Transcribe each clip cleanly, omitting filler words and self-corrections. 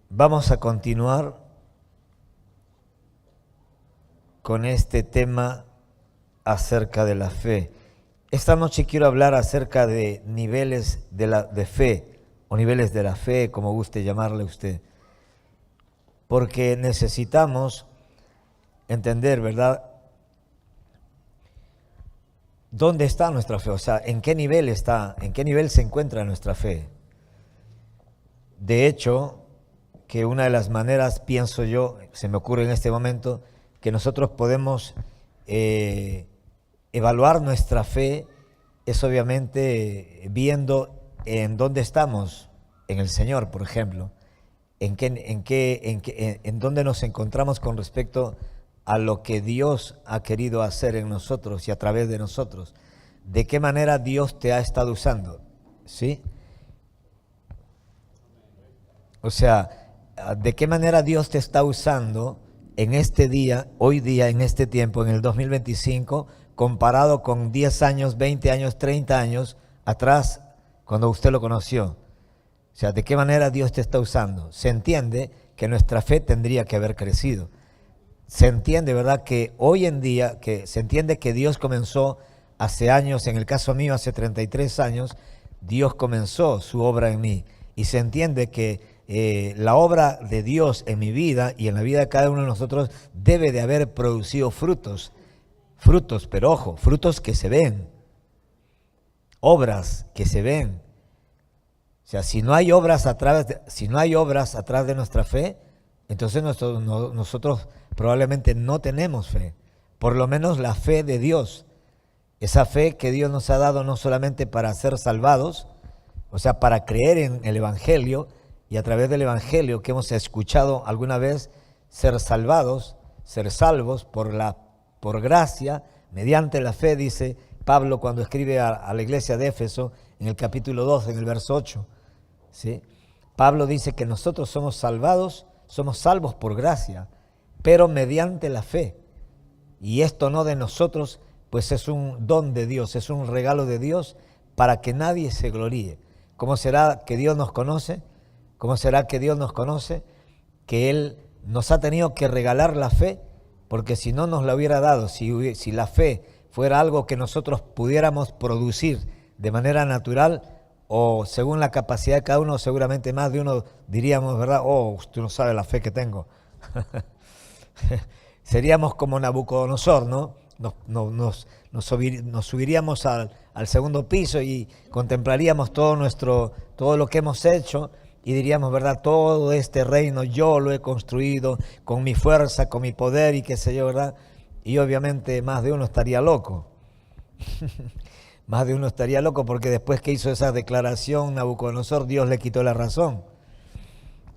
Vamos a continuar con este tema acerca de la fe. Esta noche quiero hablar acerca de niveles de fe, o niveles de la fe, como guste llamarle usted, porque necesitamos entender, ¿verdad?, dónde está nuestra fe, o sea, en qué nivel se encuentra nuestra fe. De hecho, que una de las maneras, pienso yo, se me ocurre en este momento, que nosotros podemos evaluar nuestra fe es obviamente viendo en dónde estamos en el Señor, por ejemplo, en dónde nos encontramos con respecto a lo que Dios ha querido hacer en nosotros y a través de nosotros. ¿De qué manera Dios te ha estado usando? ¿Sí? O sea, ¿de qué manera Dios te está usando en este día, hoy día, en este tiempo, en el 2025, comparado con 10 años, 20 años, 30 años atrás, cuando usted lo conoció? O sea, ¿de qué manera Dios te está usando? Se entiende que nuestra fe tendría que haber crecido. Se entiende, ¿verdad?, que hoy en día, que se entiende que Dios comenzó hace años, en el caso mío hace 33 años, Dios comenzó su obra en mí. Y se entiende que la obra de Dios en mi vida y en la vida de cada uno de nosotros debe de haber producido frutos, pero ojo, frutos que se ven, obras que se ven. O sea, si no hay obras atrás de nuestra fe, entonces nosotros probablemente no tenemos fe, por lo menos la fe de Dios, esa fe que Dios nos ha dado no solamente para ser salvados, o sea, para creer en el Evangelio y a través del Evangelio que hemos escuchado alguna vez, ser salvados, ser salvos por gracia, mediante la fe, dice Pablo cuando escribe a la iglesia de Éfeso en el capítulo 2, en el verso 8. ¿Sí? Pablo dice que nosotros somos salvos por gracia, pero mediante la fe. Y esto no de nosotros, pues es un don de Dios, es un regalo de Dios para que nadie se gloríe. ¿Cómo será que Dios nos conoce? ¿Cómo será que Dios nos conoce? Que Él nos ha tenido que regalar la fe, porque si no nos la hubiera dado, si la fe fuera algo que nosotros pudiéramos producir de manera natural, o según la capacidad de cada uno, seguramente más de uno diríamos, ¿verdad? Oh, usted no sabe la fe que tengo. Seríamos como Nabucodonosor, ¿no? Nos subiríamos al segundo piso y contemplaríamos todo lo que hemos hecho y diríamos, ¿verdad? Todo este reino yo lo he construido con mi fuerza, con mi poder y qué sé yo, ¿verdad? Y obviamente más de uno estaría loco. Más de uno estaría loco porque después que hizo esa declaración Nabucodonosor, Dios le quitó la razón.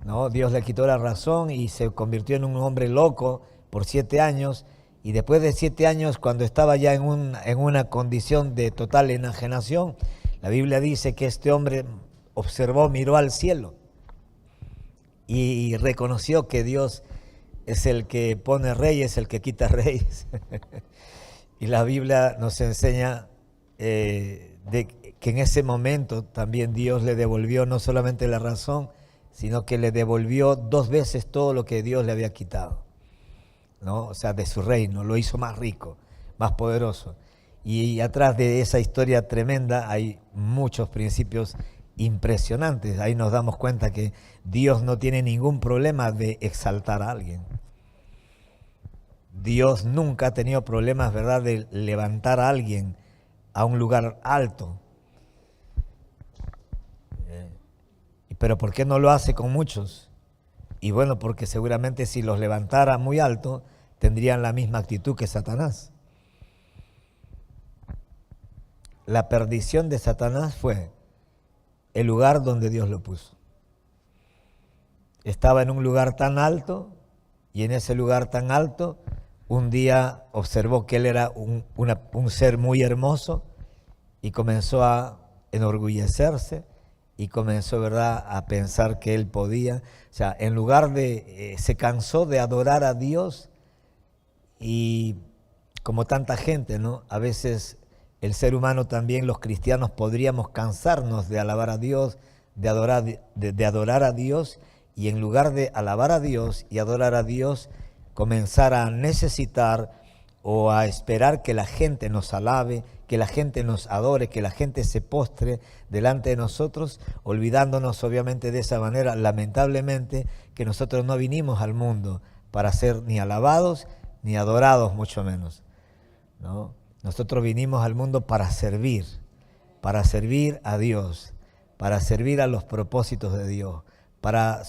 ¿No? Dios le quitó la razón y se convirtió en un hombre loco por 7 años. Y después de 7 años, cuando estaba ya en una condición de total enajenación, la Biblia dice que este hombre miró al cielo y reconoció que Dios es el que pone reyes, el que quita reyes. Y la Biblia nos enseña de que en ese momento también Dios le devolvió no solamente la razón, sino que le devolvió 2 veces todo lo que Dios le había quitado, ¿no? O sea, de su reino, lo hizo más rico, más poderoso. Y atrás de esa historia tremenda hay muchos principios impresionantes. Ahí nos damos cuenta que Dios no tiene ningún problema de exaltar a alguien. Dios nunca ha tenido problemas, ¿verdad?, de levantar a alguien a un lugar alto. Pero ¿por qué no lo hace con muchos? Y bueno, porque seguramente si los levantara muy alto, tendrían la misma actitud que Satanás. La perdición de Satanás fue el lugar donde Dios lo puso. Estaba en un lugar tan alto, y en ese lugar tan alto, un día observó que él era un ser muy hermoso y comenzó a enorgullecerse y comenzó, ¿verdad?, a pensar que él podía. O sea, en lugar de, se cansó de adorar a Dios y como tanta gente, ¿no? A veces el ser humano también, los cristianos, podríamos cansarnos de alabar a Dios, de adorar a Dios, y en lugar de alabar a Dios y adorar a Dios, comenzar a necesitar o a esperar que la gente nos alabe, que la gente nos adore, que la gente se postre delante de nosotros, olvidándonos obviamente de esa manera, lamentablemente, que nosotros no vinimos al mundo para ser ni alabados ni adorados, mucho menos, ¿no? Nosotros vinimos al mundo para servir a Dios, para servir a los propósitos de Dios, para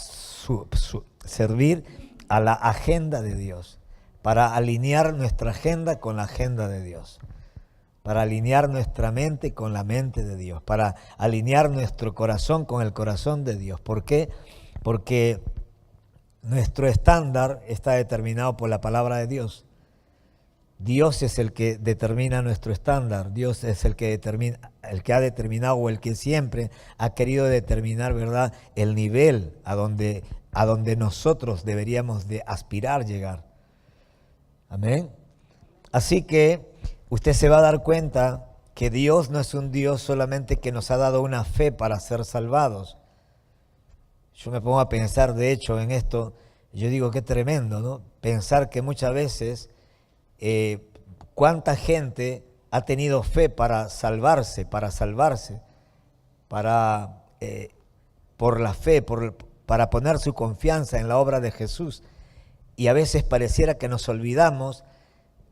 servir a la agenda de Dios, para alinear nuestra agenda con la agenda de Dios, para alinear nuestra mente con la mente de Dios, para alinear nuestro corazón con el corazón de Dios. ¿Por qué? Porque nuestro estándar está determinado por la palabra de Dios. Dios es el que determina nuestro estándar. Dios es el que determina, el que ha determinado, o el que siempre ha querido determinar, ¿verdad?, el nivel a donde nosotros deberíamos de aspirar llegar. Amén. Así que usted se va a dar cuenta que Dios no es un Dios solamente que nos ha dado una fe para ser salvados. Yo me pongo a pensar, de hecho, en esto, yo digo, qué tremendo, ¿no? Pensar que muchas veces cuánta gente ha tenido fe para salvarse, por la fe, para poner su confianza en la obra de Jesús. Y a veces pareciera que nos olvidamos,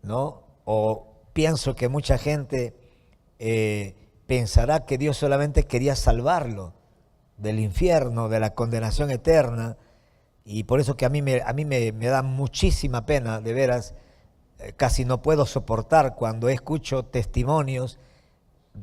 ¿no? O pienso que mucha gente pensará que Dios solamente quería salvarlo del infierno, de la condenación eterna. Y por eso que a mí me da muchísima pena, de veras. Casi no puedo soportar cuando escucho testimonios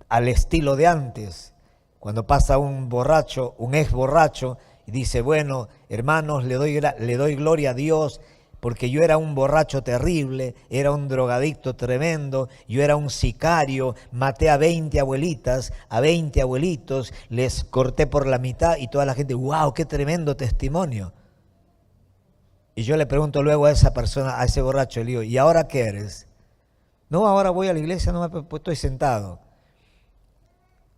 al estilo de antes, cuando pasa un borracho, un ex borracho, y dice, bueno, hermanos, le doy gloria a Dios, porque yo era un borracho terrible, era un drogadicto tremendo, yo era un sicario, maté a 20 abuelitas, a 20 abuelitos, les corté por la mitad, y toda la gente, wow, qué tremendo testimonio. Y yo le pregunto luego a esa persona, a ese borracho, le digo, ¿y ahora qué eres? No, ahora voy a la iglesia, no, pues estoy sentado.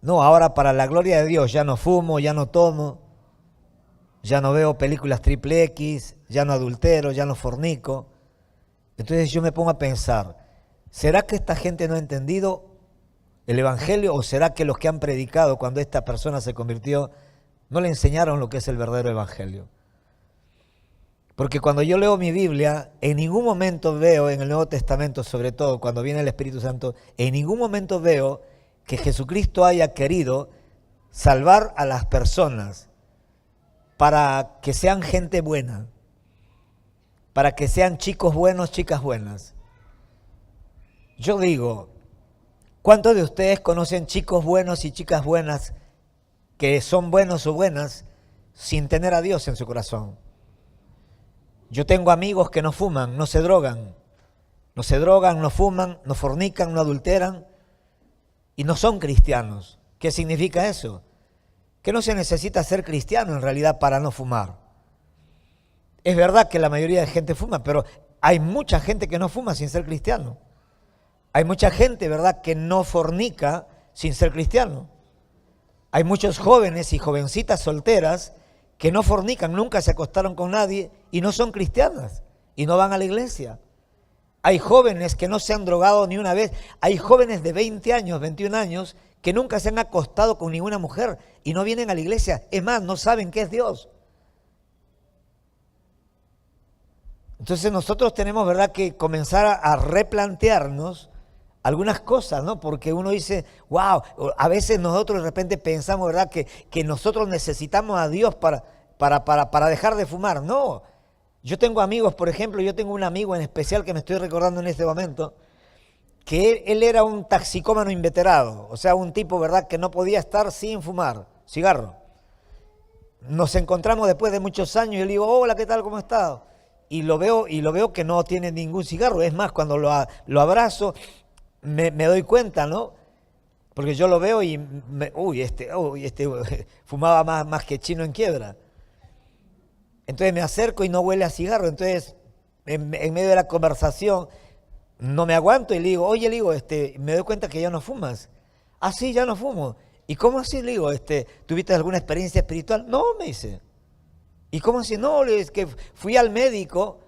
No, ahora para la gloria de Dios ya no fumo, ya no tomo, ya no veo películas triple X, ya no adultero, ya no fornico. Entonces yo me pongo a pensar, ¿será que esta gente no ha entendido el evangelio, o será que los que han predicado cuando esta persona se convirtió no le enseñaron lo que es el verdadero evangelio? Porque cuando yo leo mi Biblia, en ningún momento veo, en el Nuevo Testamento sobre todo, cuando viene el Espíritu Santo, en ningún momento veo que Jesucristo haya querido salvar a las personas para que sean gente buena, para que sean chicos buenos, chicas buenas. Yo digo, ¿cuántos de ustedes conocen chicos buenos y chicas buenas que son buenos o buenas sin tener a Dios en su corazón? Yo tengo amigos que no fuman, no se drogan, no fuman, no fornican, no adulteran y no son cristianos. ¿Qué significa eso? Que no se necesita ser cristiano en realidad para no fumar. Es verdad que la mayoría de gente fuma, pero hay mucha gente que no fuma sin ser cristiano. Hay mucha gente, ¿verdad?, que no fornica sin ser cristiano. Hay muchos jóvenes y jovencitas solteras que no fornican, nunca se acostaron con nadie y no son cristianas y no van a la iglesia. Hay jóvenes que no se han drogado ni una vez. Hay jóvenes de 20 años, 21 años que nunca se han acostado con ninguna mujer y no vienen a la iglesia. Es más, no saben qué es Dios. Entonces nosotros tenemos, ¿verdad?, que comenzar a replantearnos algunas cosas, ¿no? Porque uno dice, wow, a veces nosotros de repente pensamos, ¿verdad?, que nosotros necesitamos a Dios para dejar de fumar. No, yo tengo amigos, por ejemplo, yo tengo un amigo en especial que me estoy recordando en este momento, que él era un toxicómano inveterado, o sea, un tipo, ¿verdad?, que no podía estar sin fumar cigarro. Nos encontramos después de muchos años y le digo, hola, ¿qué tal? ¿Cómo estás? Y lo veo que no tiene ningún cigarro. Es más, cuando lo abrazo, me doy cuenta, ¿no? Porque yo lo veo y, este fumaba más que chino en quiebra. Entonces me acerco y no huele a cigarro. Entonces, en medio de la conversación, no me aguanto y le digo, oye, me doy cuenta que ya no fumas. Ah, sí, ya no fumo. ¿Y cómo así? Le digo, ¿tuviste alguna experiencia espiritual? No, me dice. ¿Y cómo así? No, es que fui al médico,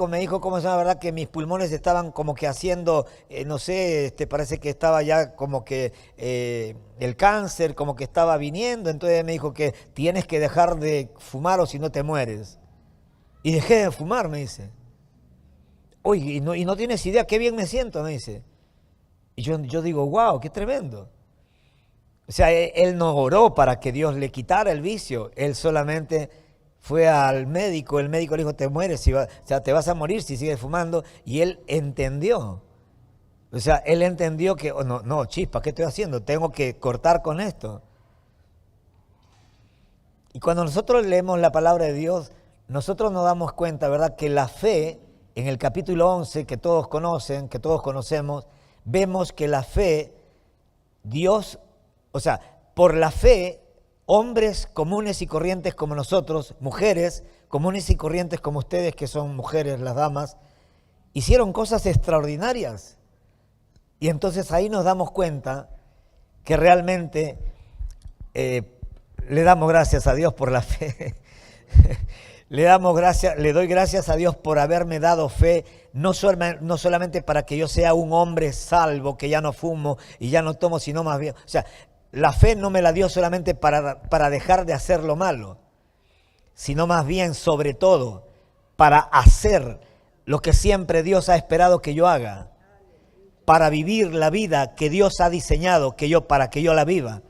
me dijo, ¿cómo es la verdad? Que mis pulmones estaban como que haciendo, no sé, parece que estaba ya como que el cáncer, como que estaba viniendo, entonces me dijo que tienes que dejar de fumar o si no te mueres. Y dejé de fumar, me dice. Oye, y no tienes idea qué bien me siento, me dice. Y yo digo, wow, qué tremendo. O sea, él no oró para que Dios le quitara el vicio, él solamente fue al médico, el médico le dijo, te mueres, o sea, te vas a morir si sigues fumando, y él entendió. O sea, él entendió que, oh, no, chispa, ¿qué estoy haciendo? Tengo que cortar con esto. Y cuando nosotros leemos la palabra de Dios, nosotros nos damos cuenta, ¿verdad?, que la fe, en el capítulo 11, que todos conocen, que todos conocemos, vemos que la fe, Dios, o sea, por la fe, hombres comunes y corrientes como nosotros, mujeres comunes y corrientes como ustedes, que son mujeres, las damas, hicieron cosas extraordinarias. Y entonces ahí nos damos cuenta que realmente le damos gracias a Dios por la fe. Le doy gracias a Dios por haberme dado fe, no solamente para que yo sea un hombre salvo, que ya no fumo y ya no tomo, sino más bien, o sea, la fe no me la dio solamente para dejar de hacer lo malo, sino más bien, sobre todo, para hacer lo que siempre Dios ha esperado que yo haga, para vivir la vida que Dios ha diseñado para que yo la viva.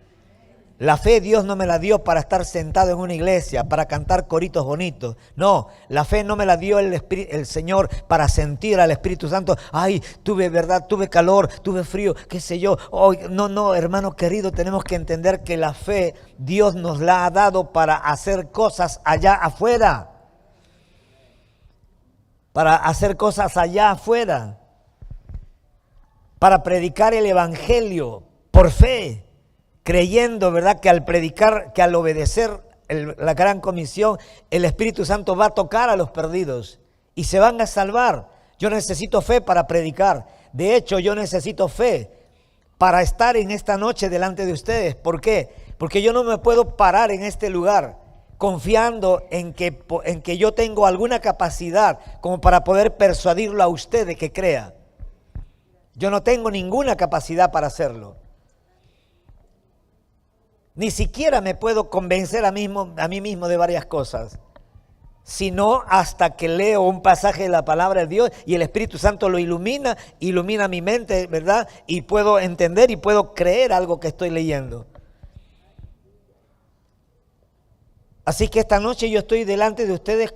La fe Dios no me la dio para estar sentado en una iglesia, para cantar coritos bonitos. No, la fe no me la dio el Señor para sentir al Espíritu Santo. Ay, tuve calor, tuve frío, qué sé yo. Oh, no, hermano querido, tenemos que entender que la fe Dios nos la ha dado para hacer cosas allá afuera. Para hacer cosas allá afuera. Para predicar el Evangelio por fe. Creyendo, ¿verdad?, que al predicar, que al obedecer la gran comisión, el Espíritu Santo va a tocar a los perdidos y se van a salvar. Yo necesito fe para predicar. De hecho, yo necesito fe para estar en esta noche delante de ustedes. ¿Por qué? Porque yo no me puedo parar en este lugar confiando en que yo tengo alguna capacidad como para poder persuadirlo a usted de que crea. Yo no tengo ninguna capacidad para hacerlo. Ni siquiera me puedo convencer a mí mismo de varias cosas, sino hasta que leo un pasaje de la palabra de Dios y el Espíritu Santo lo ilumina mi mente, ¿verdad? Y puedo entender y puedo creer algo que estoy leyendo. Así que esta noche yo estoy delante de ustedes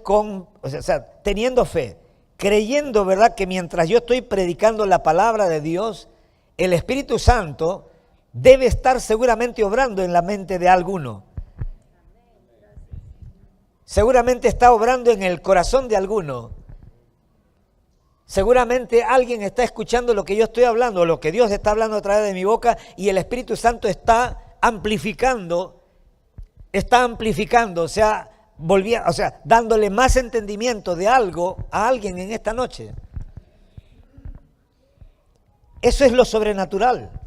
teniendo fe, creyendo, ¿verdad?, que mientras yo estoy predicando la palabra de Dios, el Espíritu Santo debe estar seguramente obrando en la mente de alguno. Seguramente está obrando en el corazón de alguno. Seguramente alguien está escuchando lo que yo estoy hablando, lo que Dios está hablando a través de mi boca, y el Espíritu Santo está amplificando, o sea, dándole más entendimiento de algo a alguien en esta noche. Eso es lo sobrenatural.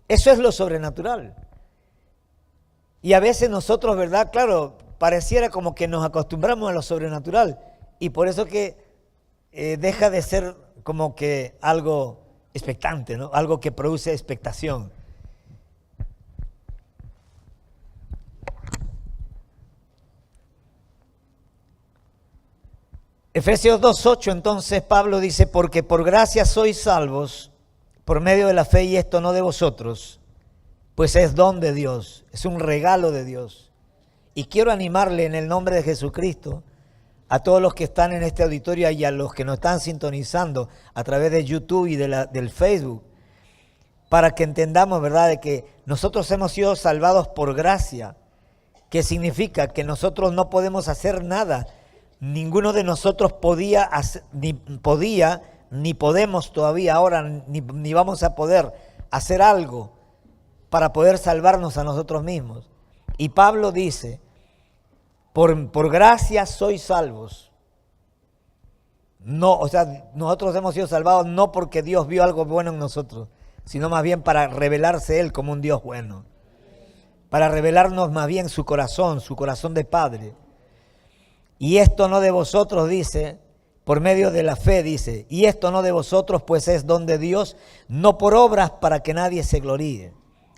Eso es lo sobrenatural. Y a veces nosotros, ¿verdad? Claro, pareciera como que nos acostumbramos a lo sobrenatural. Y por eso que deja de ser como que algo expectante, ¿no? Algo que produce expectación. Efesios 2:8, entonces Pablo dice, porque por gracia sois salvos por medio de la fe, y esto no de vosotros, pues es don de Dios, es un regalo de Dios. Y quiero animarle en el nombre de Jesucristo a todos los que están en este auditorio y a los que nos están sintonizando a través de YouTube y del Facebook, para que entendamos, ¿verdad?, de que nosotros hemos sido salvados por gracia, que significa que nosotros no podemos hacer nada. Ninguno de nosotros ni podemos todavía ahora, ni vamos a poder hacer algo para poder salvarnos a nosotros mismos. Y Pablo dice, por gracia sois salvos. No, o sea, nosotros hemos sido salvados no porque Dios vio algo bueno en nosotros, sino más bien para revelarse Él como un Dios bueno, para revelarnos más bien su corazón de Padre. Y esto no de vosotros, dice, por medio de la fe, dice, y esto no de vosotros, pues es don de Dios, no por obras para que nadie se gloríe.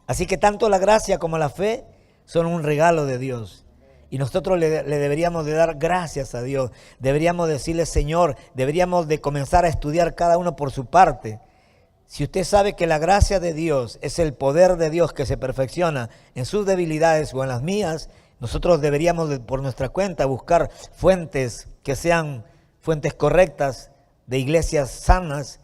Así que tanto la gracia como la fe son un regalo de Dios. Y nosotros le deberíamos de dar gracias a Dios. Deberíamos decirle, Señor, deberíamos de comenzar a estudiar cada uno por su parte. Si usted sabe que la gracia de Dios es el poder de Dios que se perfecciona en sus debilidades o en las mías, nosotros deberíamos por nuestra cuenta buscar fuentes que sean fuentes correctas, de iglesias sanas,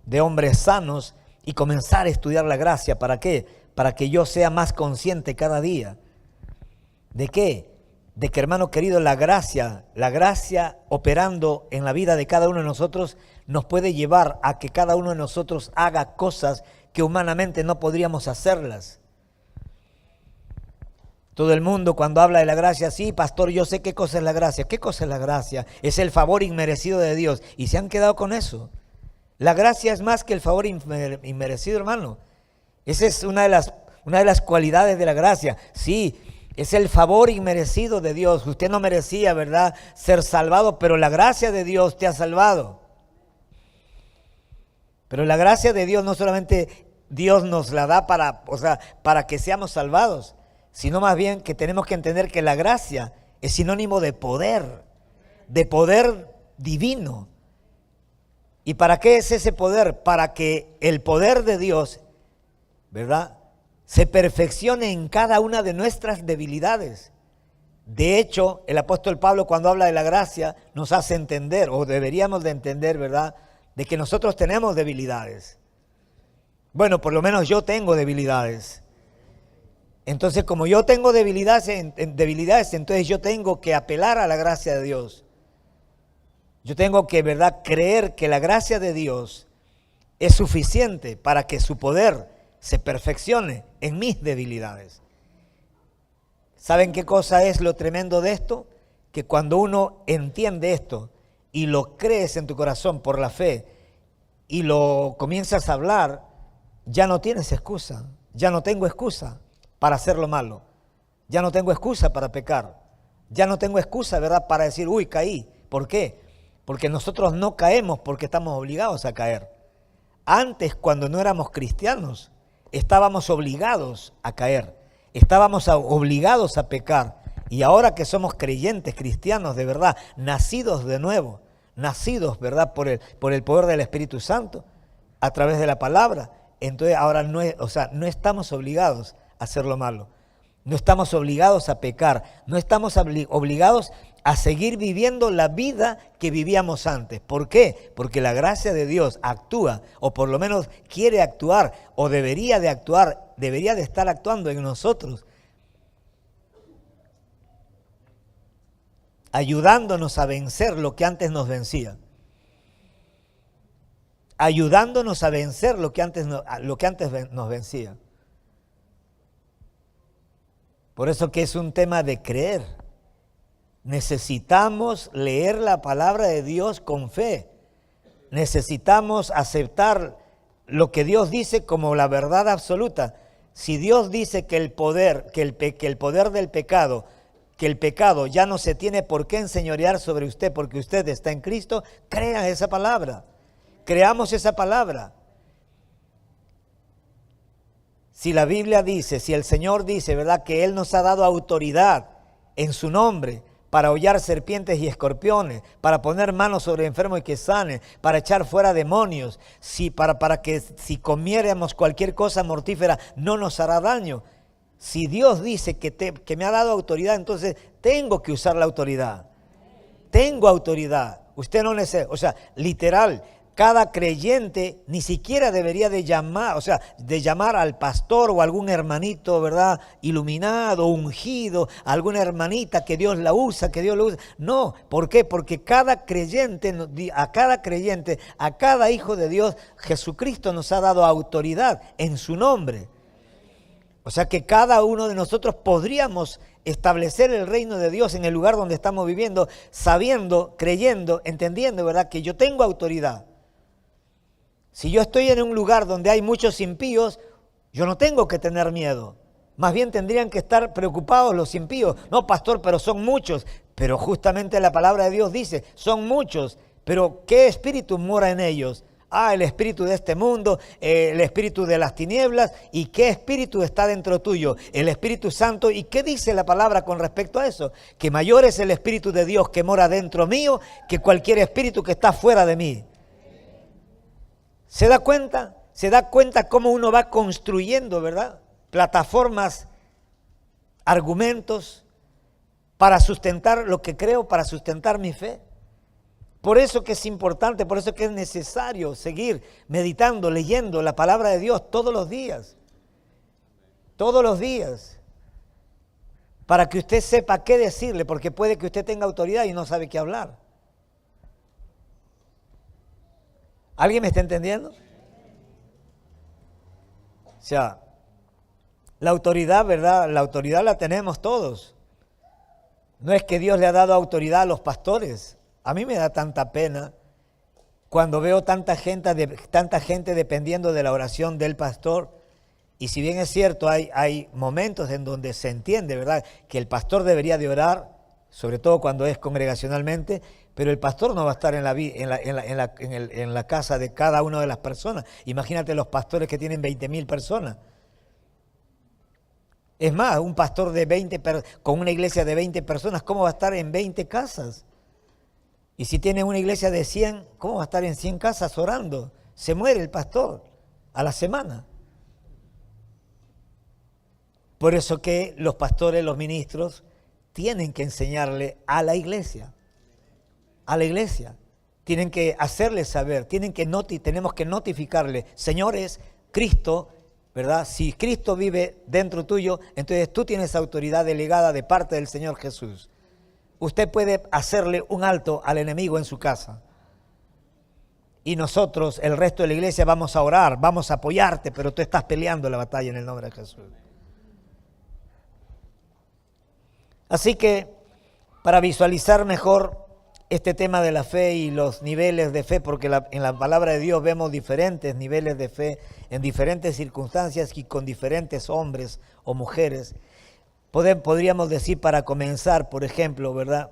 de hombres sanos, y comenzar a estudiar la gracia. ¿Para qué? Para que yo sea más consciente cada día. ¿De qué? De que, hermano querido, la gracia operando en la vida de cada uno de nosotros nos puede llevar a que cada uno de nosotros haga cosas que humanamente no podríamos hacerlas. Todo el mundo cuando habla de la gracia, sí, pastor, yo sé qué cosa es la gracia. ¿Qué cosa es la gracia? Es el favor inmerecido de Dios. Y se han quedado con eso. La gracia es más que el favor inmerecido, hermano. Esa es una de las cualidades de la gracia. Sí, es el favor inmerecido de Dios. Usted no merecía, ¿verdad?, ser salvado, pero la gracia de Dios te ha salvado. Pero la gracia de Dios no solamente Dios nos la da para que seamos salvados, sino más bien que tenemos que entender que la gracia es sinónimo de poder divino. ¿Y para qué es ese poder? Para que el poder de Dios, ¿verdad?, se perfeccione en cada una de nuestras debilidades. De hecho, el apóstol Pablo, cuando habla de la gracia, nos hace entender, o deberíamos de entender, ¿verdad?, de que nosotros tenemos debilidades. Bueno, por lo menos yo tengo debilidades. Entonces, como yo tengo debilidades, entonces yo tengo que apelar a la gracia de Dios. Yo tengo que, ¿verdad?, creer que la gracia de Dios es suficiente para que su poder se perfeccione en mis debilidades. ¿Saben qué cosa es lo tremendo de esto? Que cuando uno entiende esto y lo crees en tu corazón por la fe y lo comienzas a hablar, ya no tienes excusa. Ya no tengo excusa para hacer lo malo. Ya no tengo excusa para pecar. Ya no tengo excusa, ¿verdad?, para decir, uy, caí. ¿Por qué? Porque nosotros no caemos porque estamos obligados a caer. Antes, cuando no éramos cristianos, estábamos obligados a caer. Estábamos obligados a pecar. Y ahora que somos creyentes, cristianos de verdad, nacidos de nuevo, nacidos, ¿verdad?, por el poder del Espíritu Santo, a través de la palabra, entonces ahora no estamos obligados a hacer lo malo. No estamos obligados a pecar. No estamos obligados a seguir viviendo la vida que vivíamos antes. ¿Por qué? Porque la gracia de Dios actúa, o por lo menos quiere actuar, o debería de actuar, debería de estar actuando en nosotros, ayudándonos a vencer lo que antes nos vencía. Ayudándonos a vencer lo que antes nos vencía. Por eso que es un tema de creer. Necesitamos leer la palabra de Dios con fe. Necesitamos aceptar lo que Dios dice como la verdad absoluta. Si Dios dice que el poder del pecado, que el pecado ya no se tiene por qué enseñorear sobre usted porque usted está en Cristo, crea esa palabra. Creamos esa palabra. Si la Biblia dice, si el Señor dice, ¿verdad?, que Él nos ha dado autoridad en su nombre para hollar serpientes y escorpiones, para poner manos sobre enfermos y que sane, para echar fuera demonios, para que si comiéramos cualquier cosa mortífera no nos hará daño. Si Dios dice que me ha dado autoridad, entonces tengo que usar la autoridad. Tengo autoridad. Usted no necesita, literal. Cada creyente ni siquiera debería de llamar al pastor o algún hermanito, ¿verdad?, iluminado, ungido, alguna hermanita que Dios la usa, que Dios lo usa. No, ¿por qué? Porque a cada creyente, a cada hijo de Dios, Jesucristo nos ha dado autoridad en su nombre. O sea que cada uno de nosotros podríamos establecer el reino de Dios en el lugar donde estamos viviendo, sabiendo, creyendo, entendiendo, ¿verdad?, que yo tengo autoridad. Si yo estoy en un lugar donde hay muchos impíos, yo no tengo que tener miedo. Más bien tendrían que estar preocupados los impíos. No, pastor, pero son muchos. Pero justamente la palabra de Dios dice, son muchos. Pero ¿qué espíritu mora en ellos? Ah, el espíritu de este mundo, el espíritu de las tinieblas. ¿Y qué espíritu está dentro tuyo? El Espíritu Santo. ¿Y qué dice la palabra con respecto a eso? Que mayor es el Espíritu de Dios que mora dentro mío que cualquier espíritu que está fuera de mí. ¿Se da cuenta? ¿Se da cuenta cómo uno va construyendo, verdad? Plataformas, argumentos para sustentar lo que creo, para sustentar mi fe. Por eso que es importante, por eso que es necesario seguir meditando, leyendo la palabra de Dios todos los días. Todos los días. Para que usted sepa qué decirle, porque puede que usted tenga autoridad y no sabe qué hablar. ¿Alguien me está entendiendo? O sea, la autoridad, ¿verdad? La autoridad la tenemos todos. No es que Dios le ha dado autoridad a los pastores. A mí me da tanta pena cuando veo tanta gente dependiendo de la oración del pastor. Y si bien es cierto, hay momentos en donde se entiende, ¿verdad?, que el pastor debería de orar, sobre todo cuando es congregacionalmente, pero el pastor no va a estar en la casa de cada una de las personas. Imagínate los pastores que tienen 20,000 personas. Es más, un pastor con una iglesia de 20 personas, ¿cómo va a estar en 20 casas? Y si tiene una iglesia de 100, ¿cómo va a estar en 100 casas orando? Se muere el pastor a la semana. Por eso que los pastores, los ministros, tienen que enseñarle a la iglesia. A la iglesia. Tienen que hacerle saber, tenemos que notificarle, señores, Cristo, ¿verdad? Si Cristo vive dentro tuyo, entonces tú tienes autoridad delegada de parte del Señor Jesús. Usted puede hacerle un alto al enemigo en su casa. Y nosotros, el resto de la iglesia, vamos a orar, vamos a apoyarte, pero tú estás peleando la batalla en el nombre de Jesús. Así que, para visualizar mejor este tema de la fe y los niveles de fe, porque en la palabra de Dios vemos diferentes niveles de fe en diferentes circunstancias y con diferentes hombres o mujeres. Podríamos decir para comenzar, por ejemplo, ¿verdad?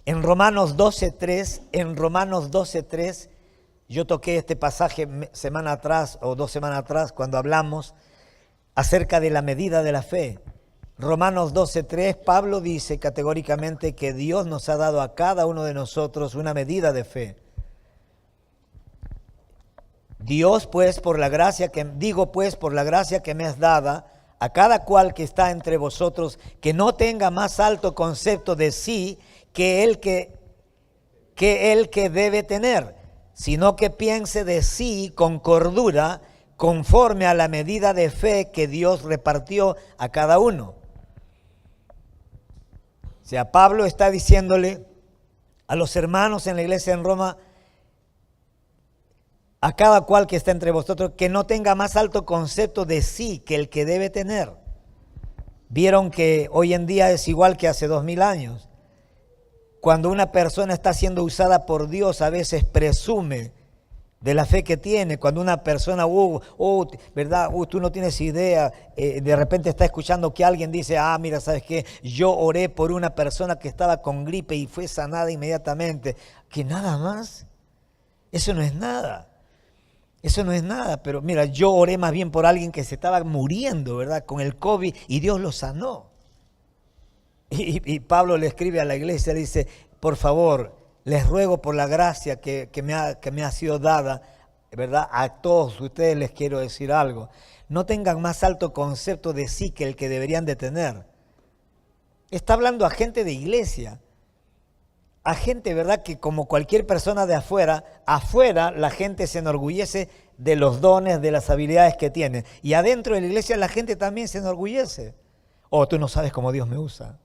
En Romanos 12:3, yo toqué este pasaje semana atrás o 2 semanas atrás cuando hablamos acerca de la medida de la fe. Romanos 12:3, Pablo dice categóricamente que Dios nos ha dado a cada uno de nosotros una medida de fe. Dios, pues, por la gracia que me es dada, a cada cual que está entre vosotros, que no tenga más alto concepto de sí que el que debe tener, sino que piense de sí con cordura, conforme a la medida de fe que Dios repartió a cada uno. O sea, Pablo está diciéndole a los hermanos en la iglesia en Roma, a cada cual que está entre vosotros, que no tenga más alto concepto de sí que el que debe tener. Vieron que hoy en día es igual que hace 2000 años. Cuando una persona está siendo usada por Dios, a veces presume de la fe que tiene. Cuando una persona, ¿verdad? Tú no tienes idea, de repente está escuchando que alguien dice, mira, ¿sabes qué? Yo oré por una persona que estaba con gripe y fue sanada inmediatamente. ¿Que nada más? Eso no es nada. Eso no es nada, pero mira, yo oré más bien por alguien que se estaba muriendo, ¿verdad? Con el COVID y Dios lo sanó. Y Pablo le escribe a la iglesia, le dice, por favor, les ruego por la gracia que me ha sido dada, ¿verdad? A todos ustedes les quiero decir algo. No tengan más alto concepto de sí que el que deberían de tener. Está hablando a gente de iglesia. A gente, ¿verdad?, que como cualquier persona de afuera la gente se enorgullece de los dones, de las habilidades que tiene. Y adentro de la iglesia la gente también se enorgullece. Tú no sabes cómo Dios me usa.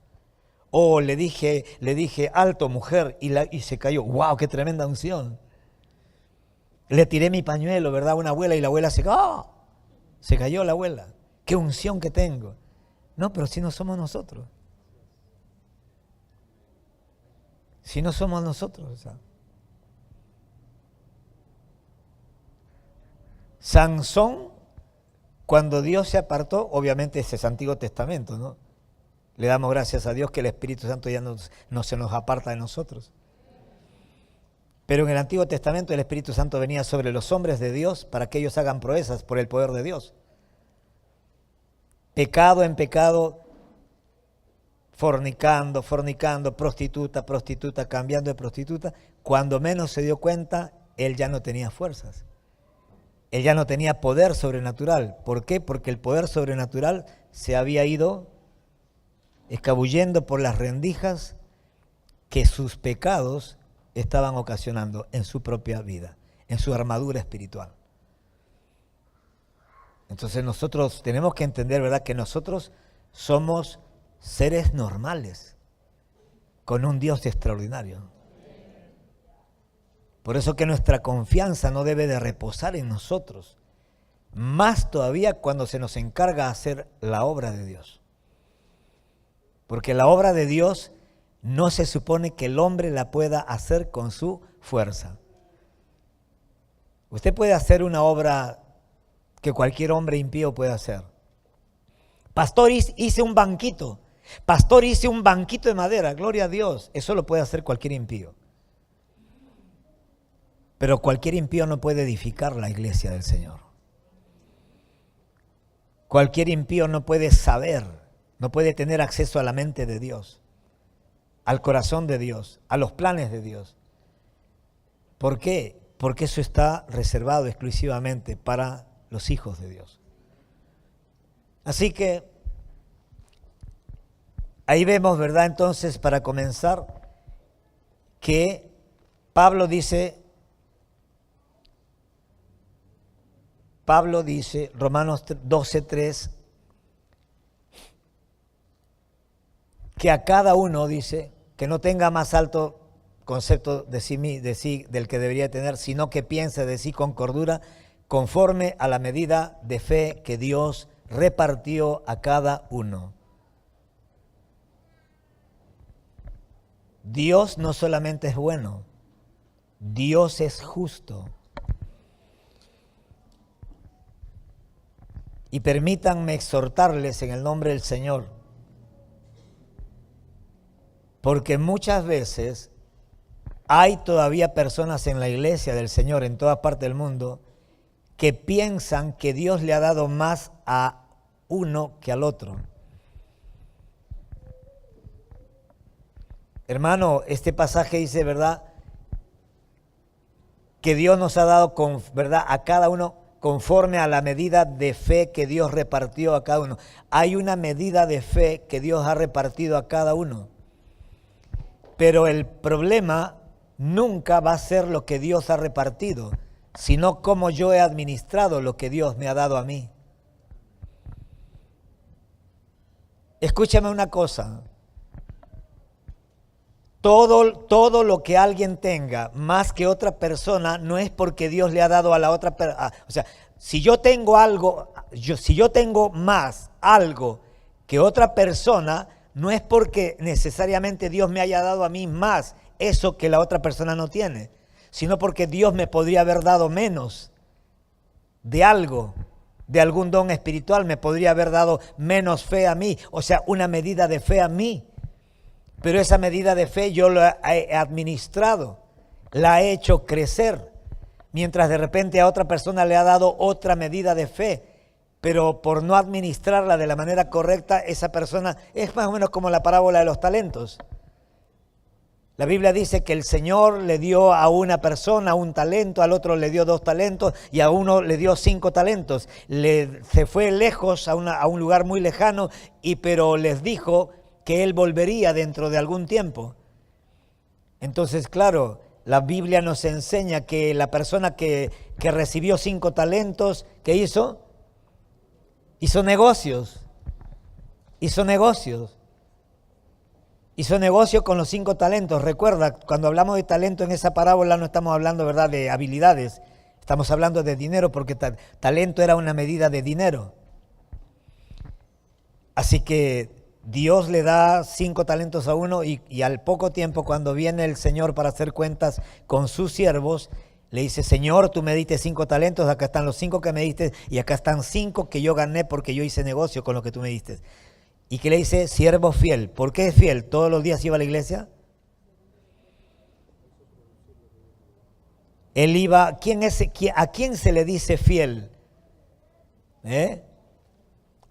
Le dije, alto, mujer, y se cayó. ¡Wow, qué tremenda unción! Le tiré mi pañuelo, ¿verdad?, a una abuela y la abuela se cayó la abuela. ¡Qué unción que tengo! No, pero si no somos nosotros. Si no somos nosotros, Sansón, cuando Dios se apartó, obviamente ese es Antiguo Testamento, ¿no? Le damos gracias a Dios que el Espíritu Santo ya no se nos aparta de nosotros. Pero en el Antiguo Testamento el Espíritu Santo venía sobre los hombres de Dios para que ellos hagan proezas por el poder de Dios. Pecado en pecado, fornicando, prostituta, cambiando de prostituta. Cuando menos se dio cuenta, él ya no tenía fuerzas. Él ya no tenía poder sobrenatural. ¿Por qué? Porque el poder sobrenatural se había ido escabullendo por las rendijas que sus pecados estaban ocasionando en su propia vida, en su armadura espiritual. Entonces nosotros tenemos que entender, ¿verdad?, que nosotros somos seres normales, con un Dios extraordinario. Por eso que nuestra confianza no debe de reposar en nosotros, más todavía cuando se nos encarga hacer la obra de Dios. Porque la obra de Dios no se supone que el hombre la pueda hacer con su fuerza. Usted puede hacer una obra que cualquier hombre impío puede hacer. Pastor, hice un banquito. Pastor, hice un banquito de madera. Gloria a Dios. Eso lo puede hacer cualquier impío. Pero cualquier impío no puede edificar la iglesia del Señor. Cualquier impío no puede saber, no puede tener acceso a la mente de Dios, al corazón de Dios, a los planes de Dios. ¿Por qué? Porque eso está reservado exclusivamente para los hijos de Dios. Así que ahí vemos, ¿verdad? Entonces, para comenzar, que Pablo dice, Romanos 12:3, que a cada uno, dice, que no tenga más alto concepto de sí del que debería tener, sino que piense de sí con cordura, conforme a la medida de fe que Dios repartió a cada uno. Dios no solamente es bueno, Dios es justo. Y permítanme exhortarles en el nombre del Señor, porque muchas veces hay todavía personas en la iglesia del Señor en toda parte del mundo que piensan que Dios le ha dado más a uno que al otro. Hermano, este pasaje dice, ¿verdad?, que Dios nos ha dado, ¿verdad?, a cada uno conforme a la medida de fe que Dios repartió a cada uno. Hay una medida de fe que Dios ha repartido a cada uno. Pero el problema nunca va a ser lo que Dios ha repartido, sino cómo yo he administrado lo que Dios me ha dado a mí. Escúchame una cosa. Todo lo que alguien tenga más que otra persona no es porque Dios le ha dado a la otra persona. O sea, si yo tengo algo, si yo tengo más algo que otra persona, no es porque necesariamente Dios me haya dado a mí más eso que la otra persona no tiene, sino porque Dios me podría haber dado menos de algo, de algún don espiritual, me podría haber dado menos fe a mí, o sea, una medida de fe a mí. Pero esa medida de fe yo la he administrado, la he hecho crecer, mientras de repente a otra persona le ha dado otra medida de fe, pero por no administrarla de la manera correcta, esa persona es más o menos como la parábola de los talentos. La Biblia dice que el Señor le dio a una persona un talento, al otro le dio 2 talentos y a uno le dio 5 talentos. Se fue lejos a un lugar muy lejano, pero les dijo que él volvería dentro de algún tiempo. Entonces, claro, la Biblia nos enseña que la persona que recibió 5 talentos, ¿qué hizo? Hizo negocios con los 5 talentos. Recuerda, cuando hablamos de talento en esa parábola no estamos hablando, ¿verdad?, de habilidades. Estamos hablando de dinero porque talento era una medida de dinero. Así que Dios le da 5 talentos a uno y al poco tiempo, cuando viene el Señor para hacer cuentas con sus siervos, Le dice, Señor, tú me diste 5 talentos, acá están los 5 que me diste y acá están 5 que yo gané porque yo hice negocio con lo que tú me diste. ¿Y qué le dice? Siervo fiel. ¿Por qué es fiel? ¿Todos los días iba a la iglesia? Él iba, ¿a quién se le dice fiel?